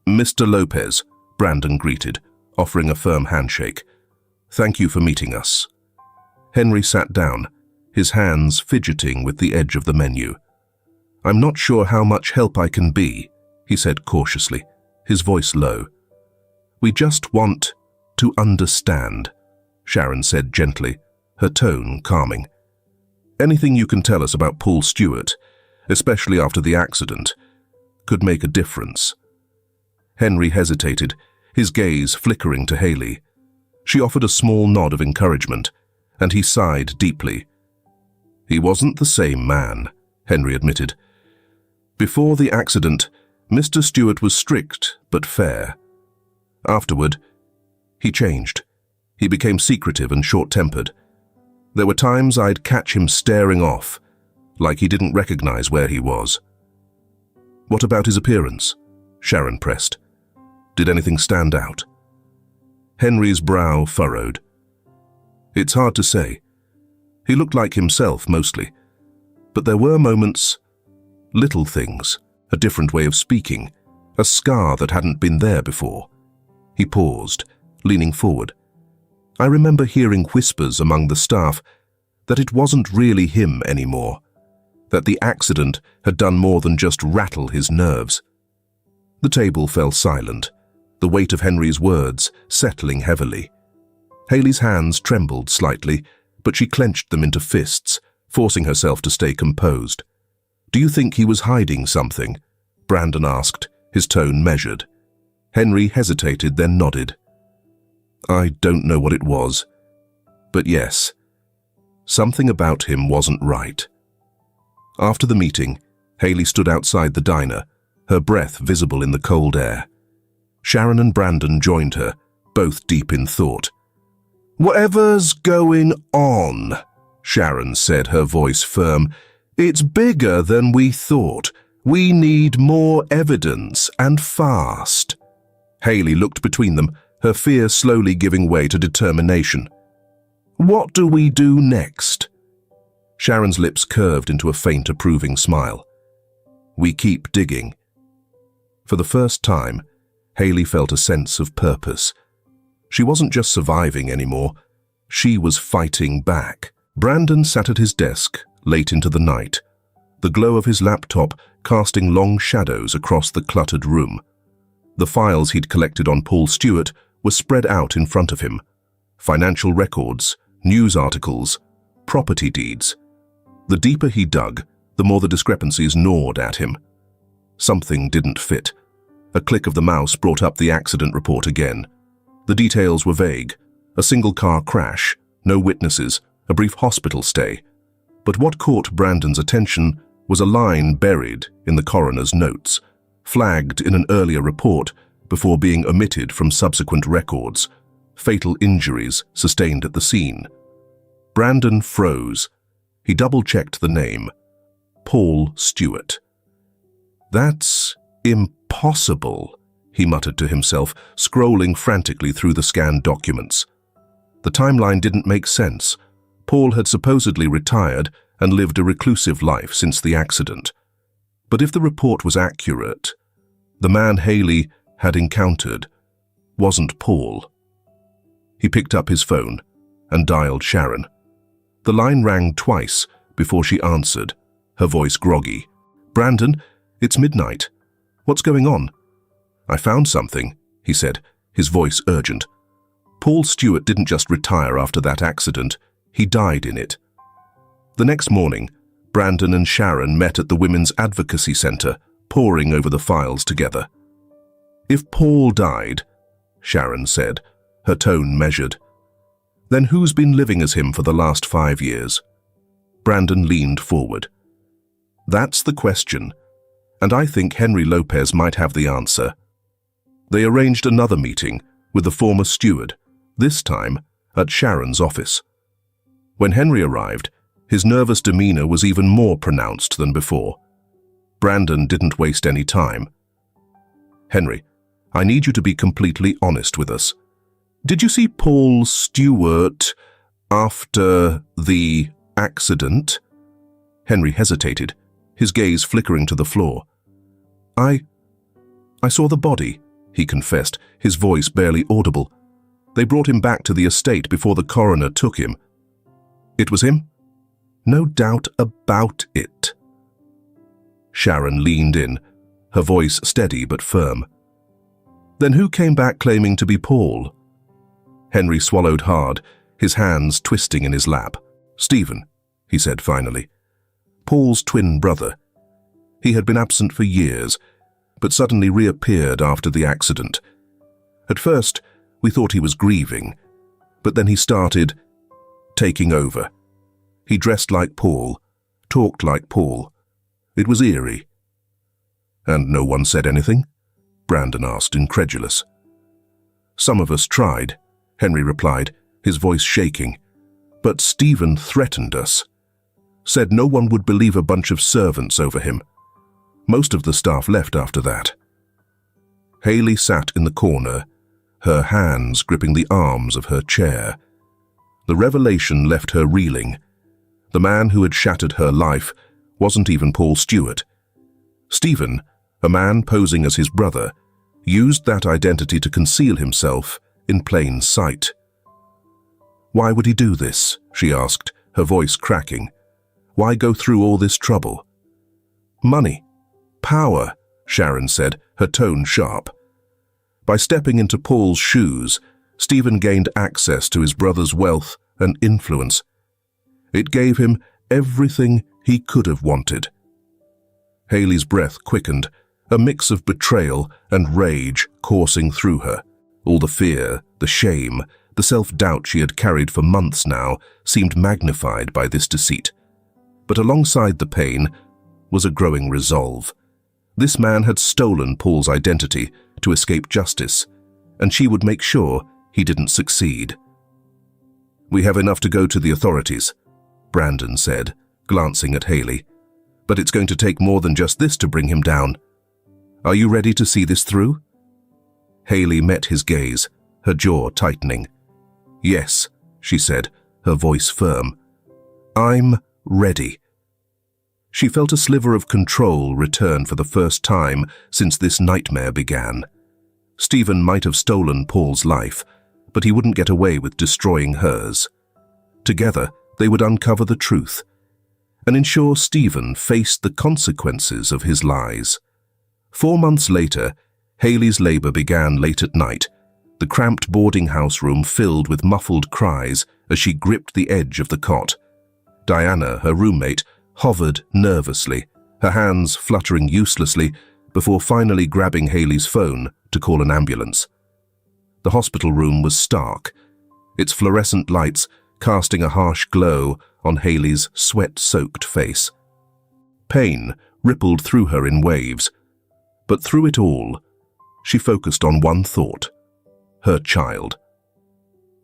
"Mr. Lopez," Brandon greeted, offering a firm handshake. "Thank you for meeting us." Henry sat down, his hands fidgeting with the edge of the menu. "I'm not sure how much help I can be," he said cautiously, his voice low. "We just want to understand," Sharon said gently, her tone calming. "Anything you can tell us about Paul Stewart, especially after the accident, could make a difference." Henry hesitated, his gaze flickering to Haley. She offered a small nod of encouragement, and he sighed deeply. "He wasn't the same man," Henry admitted. "Before the accident, Mr. Stewart was strict but fair. Afterward, he changed. He became secretive and short-tempered. There were times I'd catch him staring off, like he didn't recognize where he was." "What about his appearance?" Sharon pressed. "Did anything stand out?" Henry's brow furrowed. "It's hard to say. He looked like himself mostly, but there were moments, little things, a different way of speaking, a scar that hadn't been there before." He paused, leaning forward. "I remember hearing whispers among the staff that it wasn't really him anymore, that the accident had done more than just rattle his nerves." The table fell silent, the weight of Henry's words settling heavily. Haley's hands trembled slightly, but she clenched them into fists, forcing herself to stay composed. "Do you think he was hiding something?" Brandon asked, his tone measured. Henry hesitated, then nodded. "I don't know what it was, but yes, something about him wasn't right." After the meeting, Haley stood outside the diner, her breath visible in the cold air. Sharon and Brandon joined her, both deep in thought. "Whatever's going on," Sharon said, her voice firm, "it's bigger than we thought. We need more evidence, and fast." Haley looked between them, her fear slowly giving way to determination. "What do we do next?" Sharon's lips curved into a faint approving smile. "We keep digging." For the first time, Haley felt a sense of purpose. She wasn't just surviving anymore, she was fighting back. Brandon sat at his desk late into the night, the glow of his laptop casting long shadows across the cluttered room. The files he'd collected on Paul Stewart were spread out in front of him. Financial records, news articles, property deeds. The deeper he dug, the more the discrepancies gnawed at him. Something didn't fit. A click of the mouse brought up the accident report again. The details were vague. A single car crash, no witnesses, a brief hospital stay. But what caught Brandon's attention was a line buried in the coroner's notes, flagged in an earlier report before being omitted from subsequent records: fatal injuries sustained at the scene. Brandon froze. He double-checked the name. Paul Stewart. "That's impossible," he muttered to himself, scrolling frantically through the scanned documents. The timeline didn't make sense. Paul had supposedly retired and lived a reclusive life since the accident. But if the report was accurate, the man Haley had encountered wasn't Paul. He picked up his phone and dialed Sharon. The line rang twice before she answered, her voice groggy. "Brandon, it's midnight. What's going on?" "I found something," he said, his voice urgent. Paul Stewart didn't just retire after that accident, he died in it. The next morning, Brandon and Sharon met at the Women's Advocacy Center, poring over the files together. "If Paul died," Sharon said, her tone measured, "then who's been living as him for the last 5 years?" Brandon leaned forward. "That's the question, and I think Henry Lopez might have the answer." They arranged another meeting with the former steward, this time at Sharon's office. When Henry arrived, his nervous demeanor was even more pronounced than before. Brandon didn't waste any time. "Henry, I need you to be completely honest with us. Did you see Paul Stewart after the accident?" Henry hesitated, his gaze flickering to the floor. I saw the body," he confessed, his voice barely audible. "They brought him back to the estate before the coroner took him." "It was him?" "No doubt about it." Sharon leaned in, her voice steady but firm. "Then who came back claiming to be Paul?" Henry swallowed hard, his hands twisting in his lap. "Stephen," he said finally. "Paul's twin brother. He had been absent for years, but suddenly reappeared after the accident. At first, we thought he was grieving, but then he started taking over. He dressed like Paul, talked like Paul. It was eerie." "And no one said anything?" Brandon asked, incredulous. "Some of us tried," Henry replied, his voice shaking. "But Stephen threatened us. Said no one would believe a bunch of servants over him. Most of the staff left after that." Haley sat in the corner, her hands gripping the arms of her chair. The revelation left her reeling. The man who had shattered her life wasn't even Paul Stewart. Stephen, a man posing as his brother, used that identity to conceal himself in plain sight. "Why would he do this?" she asked, her voice cracking. "Why go through all this trouble?" "Money. Power," Sharon said, her tone sharp. By stepping into Paul's shoes, Stephen gained access to his brother's wealth and influence. It gave him everything he could have wanted. Haley's breath quickened, a mix of betrayal and rage coursing through her. All the fear, the shame, the self-doubt she had carried for months now seemed magnified by this deceit. But alongside the pain was a growing resolve. This man had stolen Paul's identity to escape justice, and she would make sure he didn't succeed. "We have enough to go to the authorities," Brandon said, glancing at Haley. "But it's going to take more than just this to bring him down. Are you ready to see this through?" Haley met his gaze, her jaw tightening. "Yes," she said, her voice firm. "I'm ready." She felt a sliver of control return for the first time since this nightmare began. Stephen might have stolen Paul's life, but he wouldn't get away with destroying hers. Together, they would uncover the truth and ensure Stephen faced the consequences of his lies. 4 months later, Haley's labor began late at night, the cramped boarding house room filled with muffled cries as she gripped the edge of the cot. Diana, her roommate, hovered nervously, her hands fluttering uselessly before finally grabbing Haley's phone to call an ambulance. The hospital room was stark, its fluorescent lights casting a harsh glow on Haley's sweat-soaked face. Pain rippled through her in waves, but through it all, she focused on one thought: her child.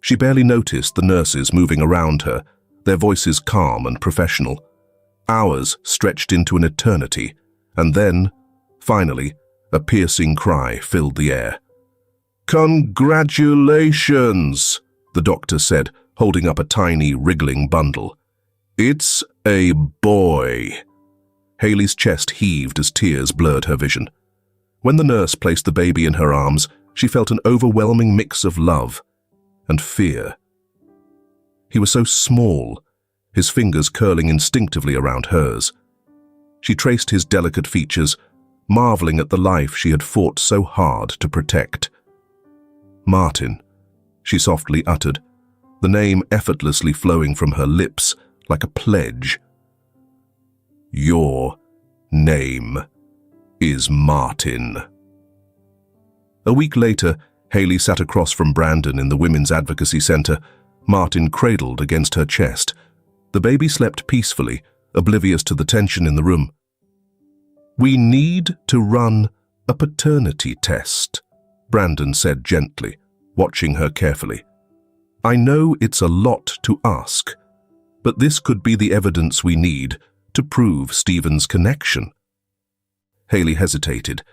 She barely noticed the nurses moving around her, their voices calm and professional. Hours stretched into an eternity, and then, finally, a piercing cry filled the air. "Congratulations," the doctor said, holding up a tiny, wriggling bundle. "It's a boy." Haley's chest heaved as tears blurred her vision. When the nurse placed the baby in her arms, she felt an overwhelming mix of love and fear. He was so small, his fingers curling instinctively around hers. She traced his delicate features, marveling at the life she had fought so hard to protect. "Martin," she softly uttered, the name effortlessly flowing from her lips like a pledge. "Your name is Martin." A week later, Haley sat across from Brandon in the Women's Advocacy Center, Martin cradled against her chest. The baby slept peacefully, oblivious to the tension in the room. "We need to run a paternity test," Brandon said gently, watching her carefully. "I know it's a lot to ask, but this could be the evidence we need to prove Stephen's connection." Haley hesitated,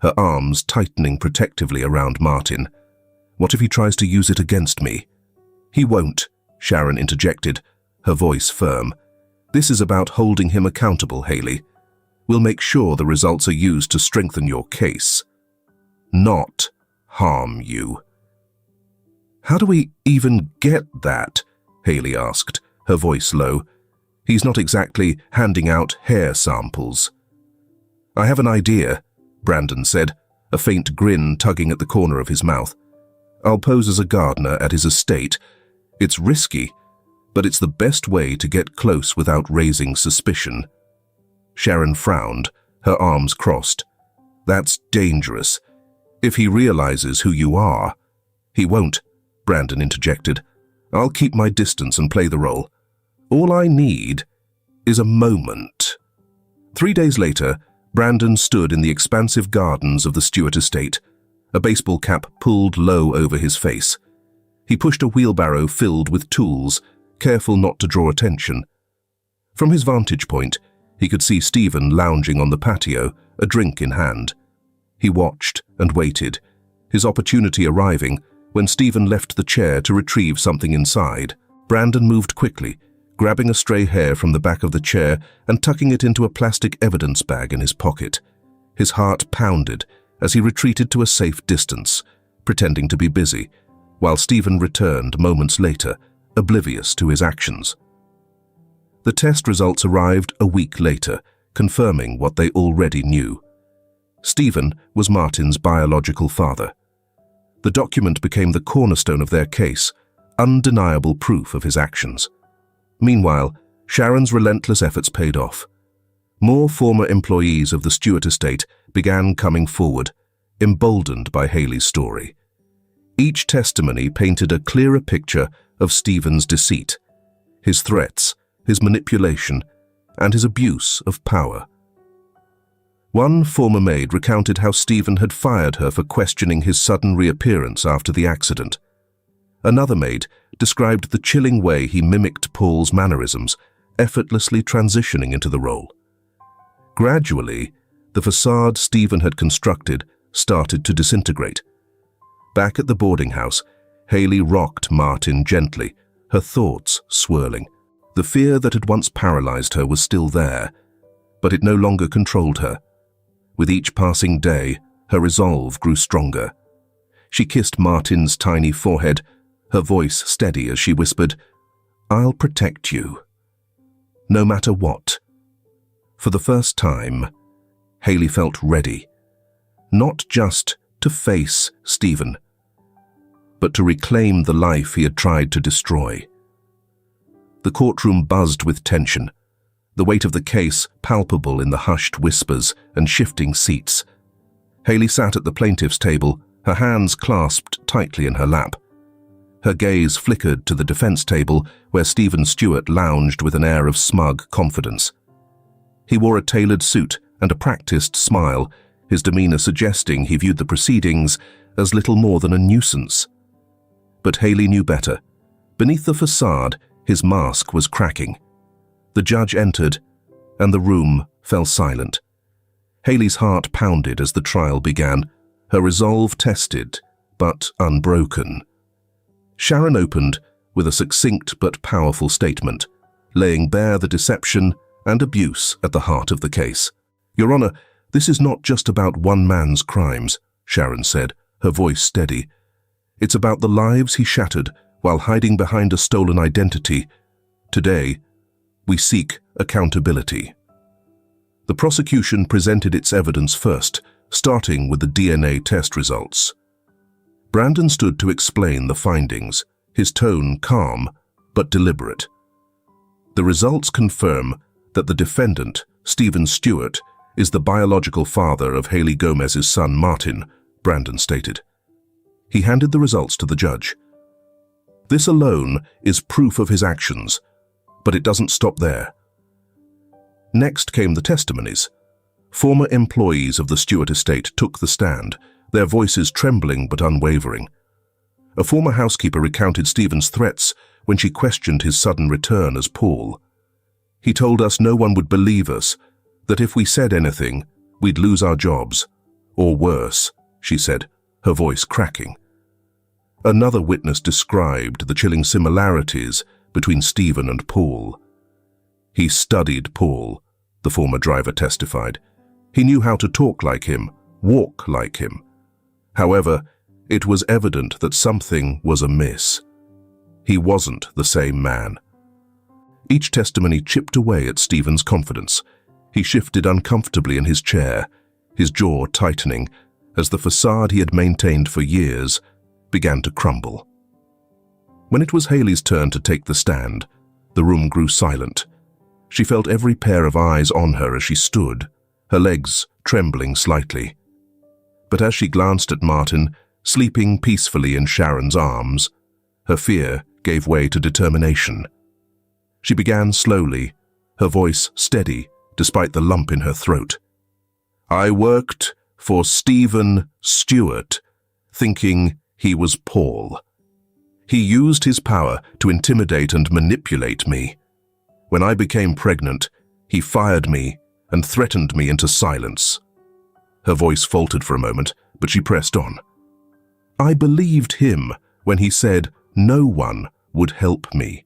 her arms tightening protectively around Martin. "What if he tries to use it against me?" "He won't," Sharon interjected, her voice firm. "This is about holding him accountable, Haley. We'll make sure the results are used to strengthen your case, not harm you." "How do we even get that?" Haley asked, her voice low. "He's not exactly handing out hair samples." "I have an idea," Brandon said, a faint grin tugging at the corner of his mouth. "I'll pose as a gardener at his estate. It's risky, but it's the best way to get close without raising suspicion." Sharon frowned, her arms crossed. "That's dangerous. If he realizes who you are—" "He won't," Brandon interjected. "I'll keep my distance and play the role. All I need is a moment." 3 days later, Brandon stood in the expansive gardens of the Stewart estate, a baseball cap pulled low over his face. He pushed a wheelbarrow filled with tools, careful not to draw attention. From his vantage point, he could see Stephen lounging on the patio, a drink in hand. He watched and waited, his opportunity arriving when Stephen left the chair to retrieve something inside. Brandon moved quickly, grabbing a stray hair from the back of the chair and tucking it into a plastic evidence bag in his pocket. His heart pounded as he retreated to a safe distance, pretending to be busy, while Stephen returned moments later, oblivious to his actions. The test results arrived a week later, confirming what they already knew. Stephen was Martin's biological father. The document became the cornerstone of their case, undeniable proof of his actions. Meanwhile, Sharon's relentless efforts paid off. More former employees of the Stewart estate began coming forward, emboldened by Haley's story. Each testimony painted a clearer picture of Stephen's deceit, his threats, his manipulation, and his abuse of power. One former maid recounted how Stephen had fired her for questioning his sudden reappearance after the accident. Another maid described the chilling way he mimicked Paul's mannerisms, effortlessly transitioning into the role. Gradually, the facade Stephen had constructed started to disintegrate. Back at the boarding house, Haley rocked Martin gently, her thoughts swirling. The fear that had once paralyzed her was still there, but it no longer controlled her. With each passing day, her resolve grew stronger. She kissed Martin's tiny forehead, her voice steady as she whispered, "I'll protect you, no matter what." For the first time, Haley felt ready, not just to face Stephen, but to reclaim the life he had tried to destroy. The courtroom buzzed with tension, the weight of the case palpable in the hushed whispers and shifting seats. Haley sat at the plaintiff's table, her hands clasped tightly in her lap. Her gaze flickered to the defense table where Stephen Stewart lounged with an air of smug confidence. He wore a tailored suit and a practiced smile, his demeanor suggesting he viewed the proceedings as little more than a nuisance. But Haley knew better. Beneath the facade, His mask was cracking. The judge entered, and the room fell silent. Haley's heart pounded as the trial began, her resolve tested, but unbroken. Sharon opened with a succinct but powerful statement, laying bare the deception and abuse at the heart of the case. "Your Honor, this is not just about one man's crimes," Sharon said, her voice steady. "It's about the lives he shattered while hiding behind a stolen identity. Today, we seek accountability." The prosecution presented its evidence first, starting with the DNA test results. Brandon stood to explain the findings, his tone calm but deliberate. "The results confirm that the defendant, Stephen Stewart, is the biological father of Haley Gomez's son Martin," Brandon stated. He handed the results to the judge. "This alone is proof of his actions, but it doesn't stop there." Next came the testimonies. Former employees of the Stewart estate took the stand, their voices trembling but unwavering. A former housekeeper recounted Stephen's threats when she questioned his sudden return as Paul. "He told us no one would believe us, that if we said anything, we'd lose our jobs. Or worse," she said, her voice cracking. Another witness described the chilling similarities between Stephen and Paul. "He studied Paul," the former driver testified. "He knew how to talk like him, walk like him. However, it was evident that something was amiss. He wasn't the same man." Each testimony chipped away at Stephen's confidence. He shifted uncomfortably in his chair, his jaw tightening, as the facade he had maintained for years began to crumble. When it was Haley's turn to take the stand, the room grew silent. She felt every pair of eyes on her as she stood, her legs trembling slightly. But as she glanced at Martin, sleeping peacefully in Sharon's arms, her fear gave way to determination. She began slowly, her voice steady despite the lump in her throat. "I worked for Stephen Stewart, thinking he was Paul. He used his power to intimidate and manipulate me. When I became pregnant, he fired me and threatened me into silence." Her voice faltered for a moment, but she pressed on. "I believed him when he said no one would help me.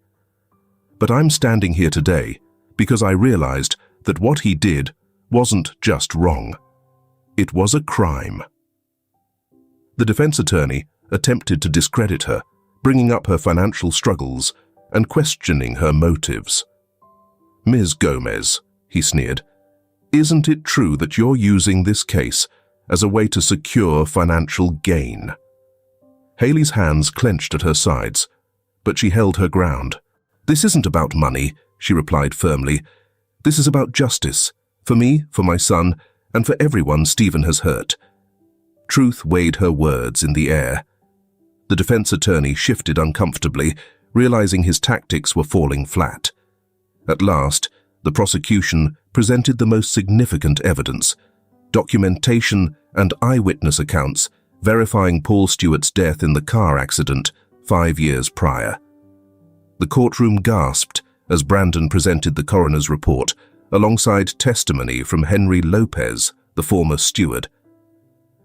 But I'm standing here today because I realized that what he did wasn't just wrong. It was a crime." The defense attorney attempted to discredit her, bringing up her financial struggles and questioning her motives. "Ms. Gomez," he sneered, "isn't it true that you're using this case as a way to secure financial gain?" Haley's hands clenched at her sides, but she held her ground. "This isn't about money," she replied firmly. "This is about justice, for me, for my son, and for everyone Stephen has hurt." Truth weighed her words in the air. The defense attorney shifted uncomfortably, realizing his tactics were falling flat. At last, the prosecution presented the most significant evidence: documentation and eyewitness accounts verifying Paul Stewart's death in the car accident 5 years prior. The courtroom gasped as Brandon presented the coroner's report, alongside testimony from Henry Lopez, the former steward.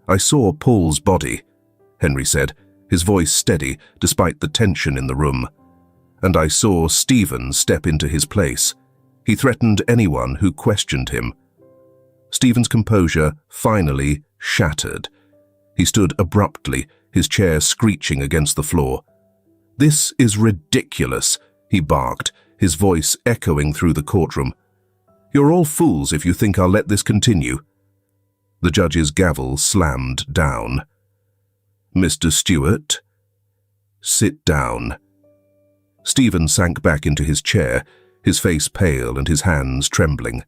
"I saw Paul's body," Henry said, his voice steady despite the tension in the room. "And I saw Stephen step into his place. He threatened anyone who questioned him." Stephen's composure finally shattered. He stood abruptly, his chair screeching against the floor. "This is ridiculous," he barked, his voice echoing through the courtroom. "You're all fools if you think I'll let this continue." The judge's gavel slammed down. "Mr. Stewart, sit down." Stephen sank back into his chair, his face pale and his hands trembling.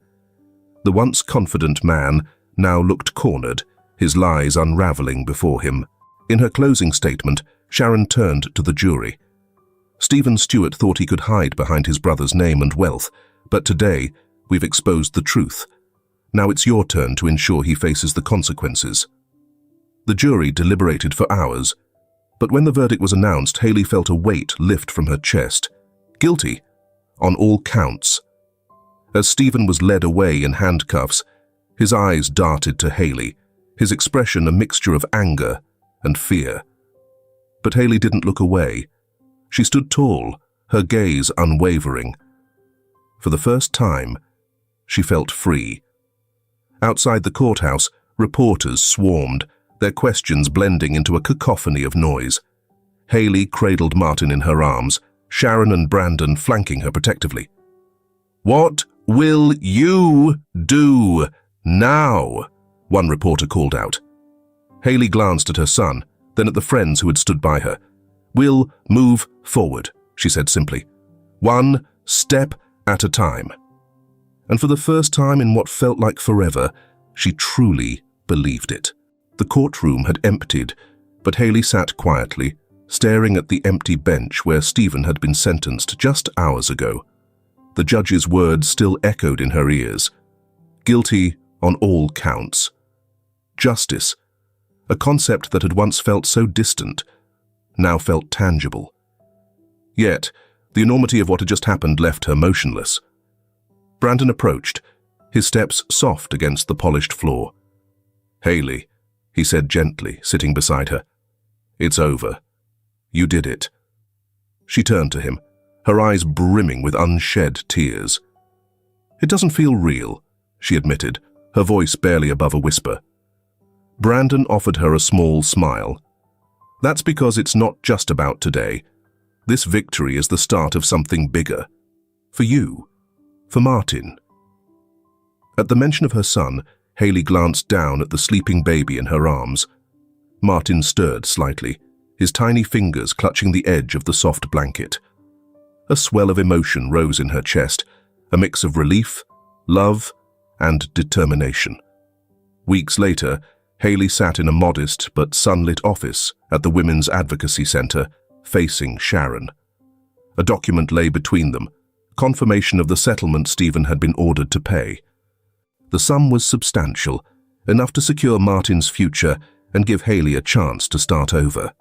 The once confident man now looked cornered, his lies unraveling before him. In her closing statement, Sharon turned to the jury. "Stephen Stewart thought he could hide behind his brother's name and wealth, but today we've exposed the truth. Now it's your turn to ensure he faces the consequences." The jury deliberated for hours, but when the verdict was announced, Haley felt a weight lift from her chest. Guilty, on all counts. As Stephen was led away in handcuffs, his eyes darted to Haley, his expression a mixture of anger and fear. But Haley didn't look away. She stood tall, her gaze unwavering. For the first time, she felt free. Outside the courthouse, reporters swarmed, their questions blending into a cacophony of noise. Haley cradled Martin in her arms, Sharon and Brandon flanking her protectively. "What will you do now?" one reporter called out. Haley glanced at her son, then at the friends who had stood by her. "We'll move forward," she said simply. "One step at a time." And for the first time in what felt like forever, she truly believed it. The courtroom had emptied, but Haley sat quietly, staring at the empty bench where Stephen had been sentenced just hours ago. The judge's words still echoed in her ears. Guilty on all counts. Justice, a concept that had once felt so distant, now felt tangible. Yet, the enormity of what had just happened left her motionless. Brandon approached, his steps soft against the polished floor. "Haley," he said gently, sitting beside her. "It's over. You did it." She turned to him, her eyes brimming with unshed tears. "It doesn't feel real," she admitted, her voice barely above a whisper. Brandon offered her a small smile. "That's because it's not just about today. This victory is the start of something bigger. For you. For Martin." At the mention of her son, Haley glanced down at the sleeping baby in her arms. Martin stirred slightly, his tiny fingers clutching the edge of the soft blanket. A swell of emotion rose in her chest, a mix of relief, love, and determination. Weeks later, Haley sat in a modest but sunlit office at the Women's Advocacy Center, facing Sharon. A document lay between them, confirmation of the settlement Stephen had been ordered to pay. The sum was substantial, enough to secure Martin's future and give Haley a chance to start over.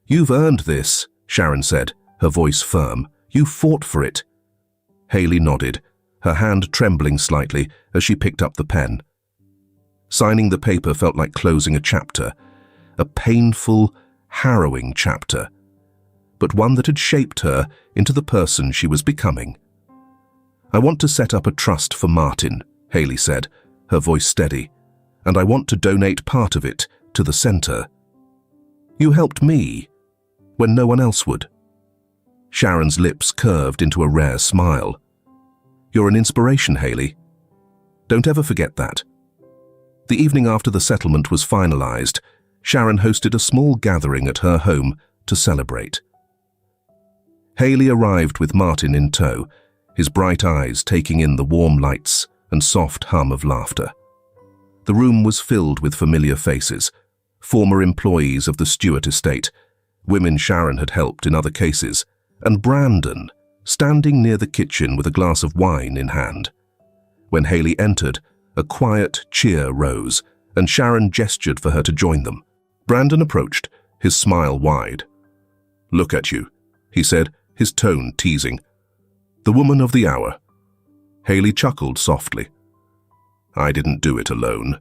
"You've earned this," Sharon said, her voice firm. "You fought for it." Haley nodded, her hand trembling slightly as she picked up the pen. Signing the paper felt like closing a chapter, a painful, harrowing chapter, but one that had shaped her into the person she was becoming. "I want to set up a trust for Martin," Haley said, her voice steady, "and I want to donate part of it to the center. You helped me when no one else would." Sharon's lips curved into a rare smile. "You're an inspiration, Haley. Don't ever forget that." The evening after the settlement was finalized, Sharon hosted a small gathering at her home to celebrate. Haley arrived with Martin in tow, his bright eyes taking in the warm lights and soft hum of laughter. The room was filled with familiar faces, former employees of the Stewart estate, women Sharon had helped in other cases, and Brandon, standing near the kitchen with a glass of wine in hand. When Haley entered, a quiet cheer rose, and Sharon gestured for her to join them. Brandon approached, his smile wide. "Look at you," he said, his tone teasing. "The woman of the hour." Haley chuckled softly. "I didn't do it alone."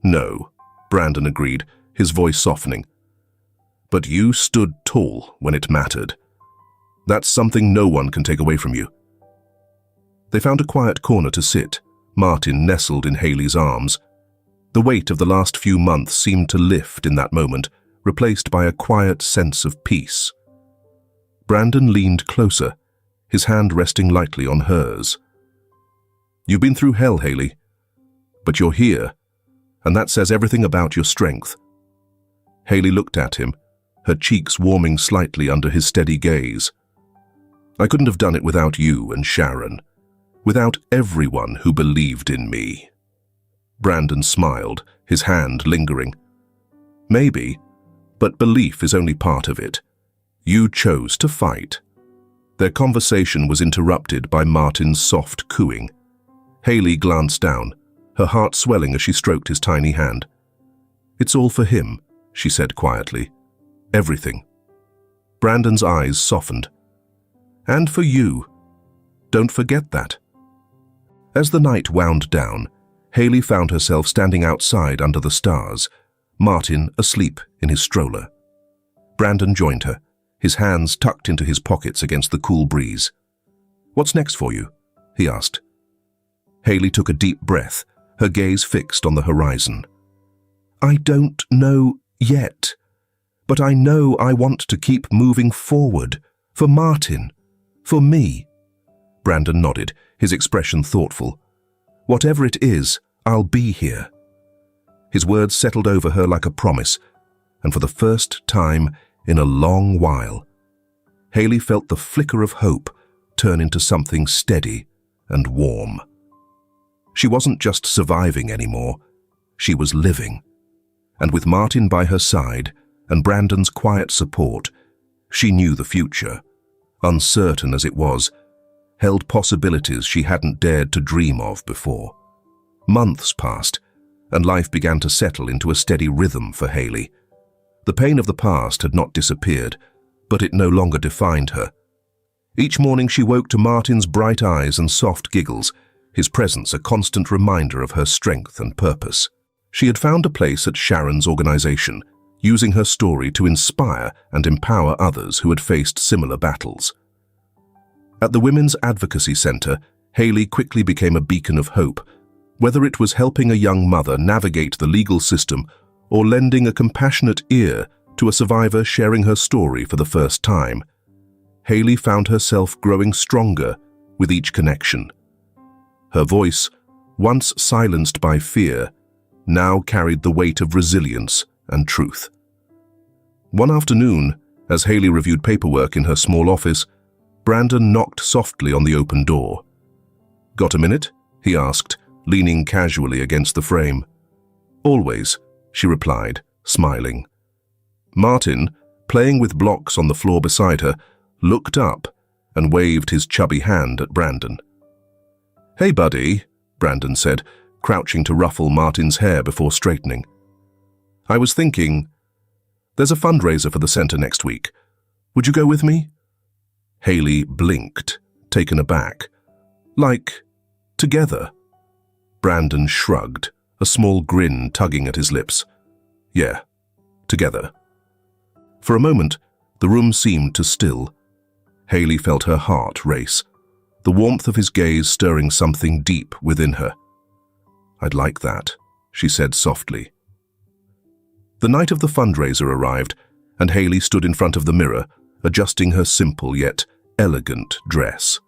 "No," Brandon agreed, his voice softening. "But you stood tall when it mattered. That's something no one can take away from you." They found a quiet corner to sit, Martin nestled in Haley's arms. The weight of the last few months seemed to lift in that moment, replaced by a quiet sense of peace. Brandon leaned closer, his hand resting lightly on hers. "You've been through hell, Haley, but you're here, and that says everything about your strength." Haley looked at him, her cheeks warming slightly under his steady gaze. "I couldn't have done it without you and Sharon, without everyone who believed in me." Brandon smiled, his hand lingering. "Maybe, but belief is only part of it. You chose to fight." Their conversation was interrupted by Martin's soft cooing. Haley glanced down, her heart swelling as she stroked his tiny hand. "It's all for him," she said quietly. "Everything." Brandon's eyes softened. And for you. Don't forget that. As the night wound down, Haley found herself standing outside under the stars, Martin asleep in his stroller. Brandon joined her, his hands tucked into his pockets against the cool breeze. "What's next for you?" he asked. Haley took a deep breath, her gaze fixed on the horizon. "I don't know yet, but I know I want to keep moving forward, for Martin, for me." Brandon nodded, his expression thoughtful. "Whatever it is, I'll be here." His words settled over her like a promise, and for the first time in a long while, Haley felt the flicker of hope turn into something steady and warm. She wasn't just surviving anymore, she was living. And with Martin by her side and Brandon's quiet support, she knew the future, uncertain as it was, held possibilities she hadn't dared to dream of before. Months passed, and life began to settle into a steady rhythm for Haley. The pain of the past had not disappeared, but it no longer defined her. Each morning she woke to Martin's bright eyes and soft giggles, his presence a constant reminder of her strength and purpose. She had found a place at Sharon's organization, using her story to inspire and empower others who had faced similar battles. At the Women's Advocacy Center, Haley quickly became a beacon of hope, whether it was helping a young mother navigate the legal system or lending a compassionate ear to a survivor sharing her story for the first time. Haley found herself growing stronger with each connection. Her voice, once silenced by fear, now carried the weight of resilience and truth. One afternoon, as Haley reviewed paperwork in her small office, Brandon knocked softly on the open door. "Got a minute?" he asked, leaning casually against the frame. "Always," she replied, smiling. Martin, playing with blocks on the floor beside her, looked up and waved his chubby hand at Brandon. "Hey, buddy," Brandon said, crouching to ruffle Martin's hair before straightening. "I was thinking, there's a fundraiser for the center next week. Would you go with me?" Haley blinked, taken aback. "Like, together?" Brandon shrugged, a small grin tugging at his lips. "Yeah, together." For a moment, the room seemed to still. Haley felt her heart race, the warmth of his gaze stirring something deep within her. "I'd like that," she said softly. The night of the fundraiser arrived, and Haley stood in front of the mirror, adjusting her simple yet elegant dress.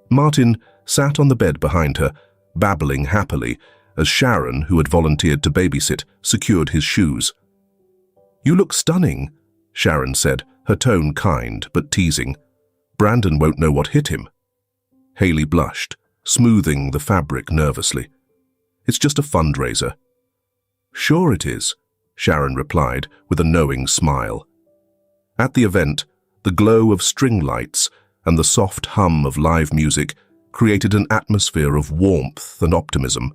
Martin sat on the bed behind her, babbling happily, as Sharon, who had volunteered to babysit, secured his shoes. "You look stunning," Sharon said, her tone kind but teasing. "Brandon won't know what hit him." Haley blushed, smoothing the fabric nervously. "It's just a fundraiser." "Sure it is," Sharon replied with a knowing smile. At the event, the glow of string lights and the soft hum of live music created an atmosphere of warmth and optimism.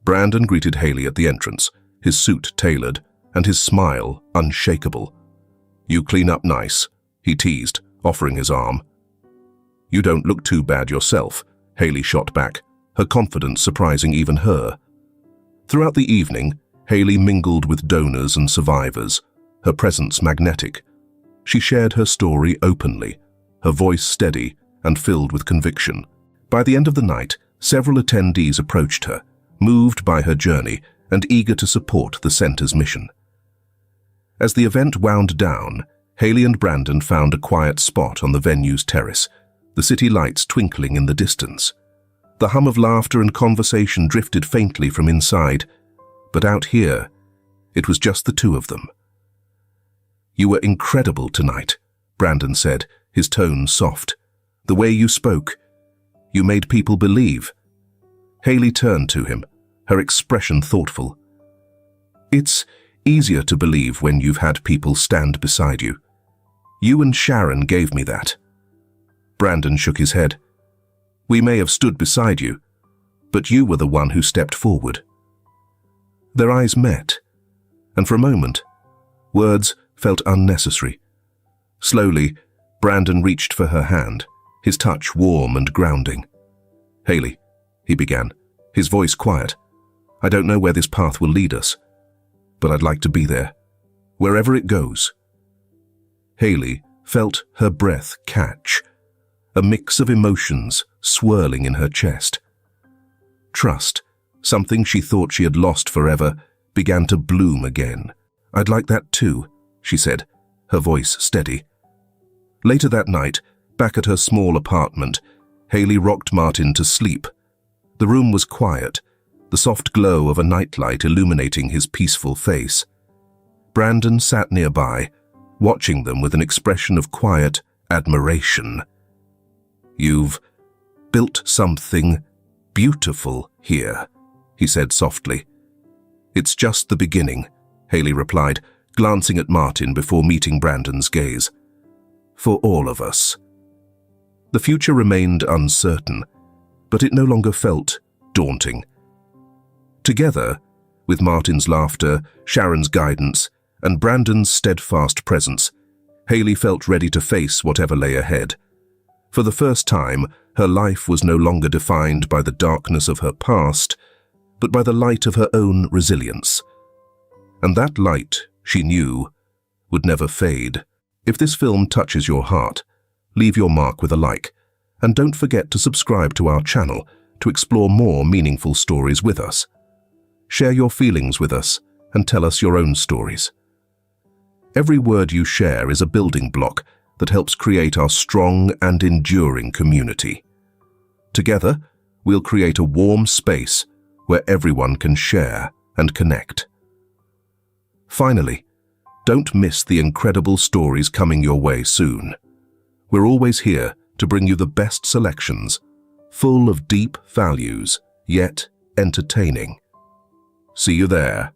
Brandon greeted Haley at the entrance, his suit tailored and his smile unshakable. "You clean up nice," he teased, offering his arm. "You don't look too bad yourself," Haley shot back, her confidence surprising even her. Throughout the evening, Haley mingled with donors and survivors, her presence magnetic. She shared her story openly, her voice steady and filled with conviction. By the end of the night, several attendees approached her, moved by her journey and eager to support the center's mission. As the event wound down, Haley and Brandon found a quiet spot on the venue's terrace, the city lights twinkling in the distance. The hum of laughter and conversation drifted faintly from inside, but out here, it was just the two of them. "You were incredible tonight," Brandon said, his tone soft. "The way you spoke, you made people believe." Haley turned to him, her expression thoughtful. "It's easier to believe when you've had people stand beside you. You and Sharon gave me that." Brandon shook his head. "We may have stood beside you, but you were the one who stepped forward." Their eyes met, and for a moment, words felt unnecessary. Slowly, Brandon reached for her hand, his touch warm and grounding. "Haley," he began, his voice quiet, "I don't know where this path will lead us, but I'd like to be there, wherever it goes." Haley felt her breath catch, a mix of emotions swirling in her chest. Trust, something she thought she had lost forever, began to bloom again. "I'd like that too," she said, her voice steady. Later that night, back at her small apartment, Haley rocked Martin to sleep. The room was quiet, the soft glow of a nightlight illuminating his peaceful face. Brandon sat nearby, watching them with an expression of quiet admiration. "You've built something beautiful here," he said softly. "It's just the beginning," Haley replied, glancing at Martin before meeting Brandon's gaze. "For all of us." The future remained uncertain, but it no longer felt daunting. Together, with Martin's laughter, Sharon's guidance, and Brandon's steadfast presence, Haley felt ready to face whatever lay ahead. For the first time, her life was no longer defined by the darkness of her past, but by the light of her own resilience. And that light, she knew, would never fade. If this film touches your heart, leave your mark with a like, and don't forget to subscribe to our channel to explore more meaningful stories with us. Share your feelings with us and tell us your own stories. Every word you share is a building block that helps create our strong and enduring community. Together, we'll create a warm space where everyone can share and connect. Finally, don't miss the incredible stories coming your way soon. We're always here to bring you the best selections, full of deep values, yet entertaining. See you there.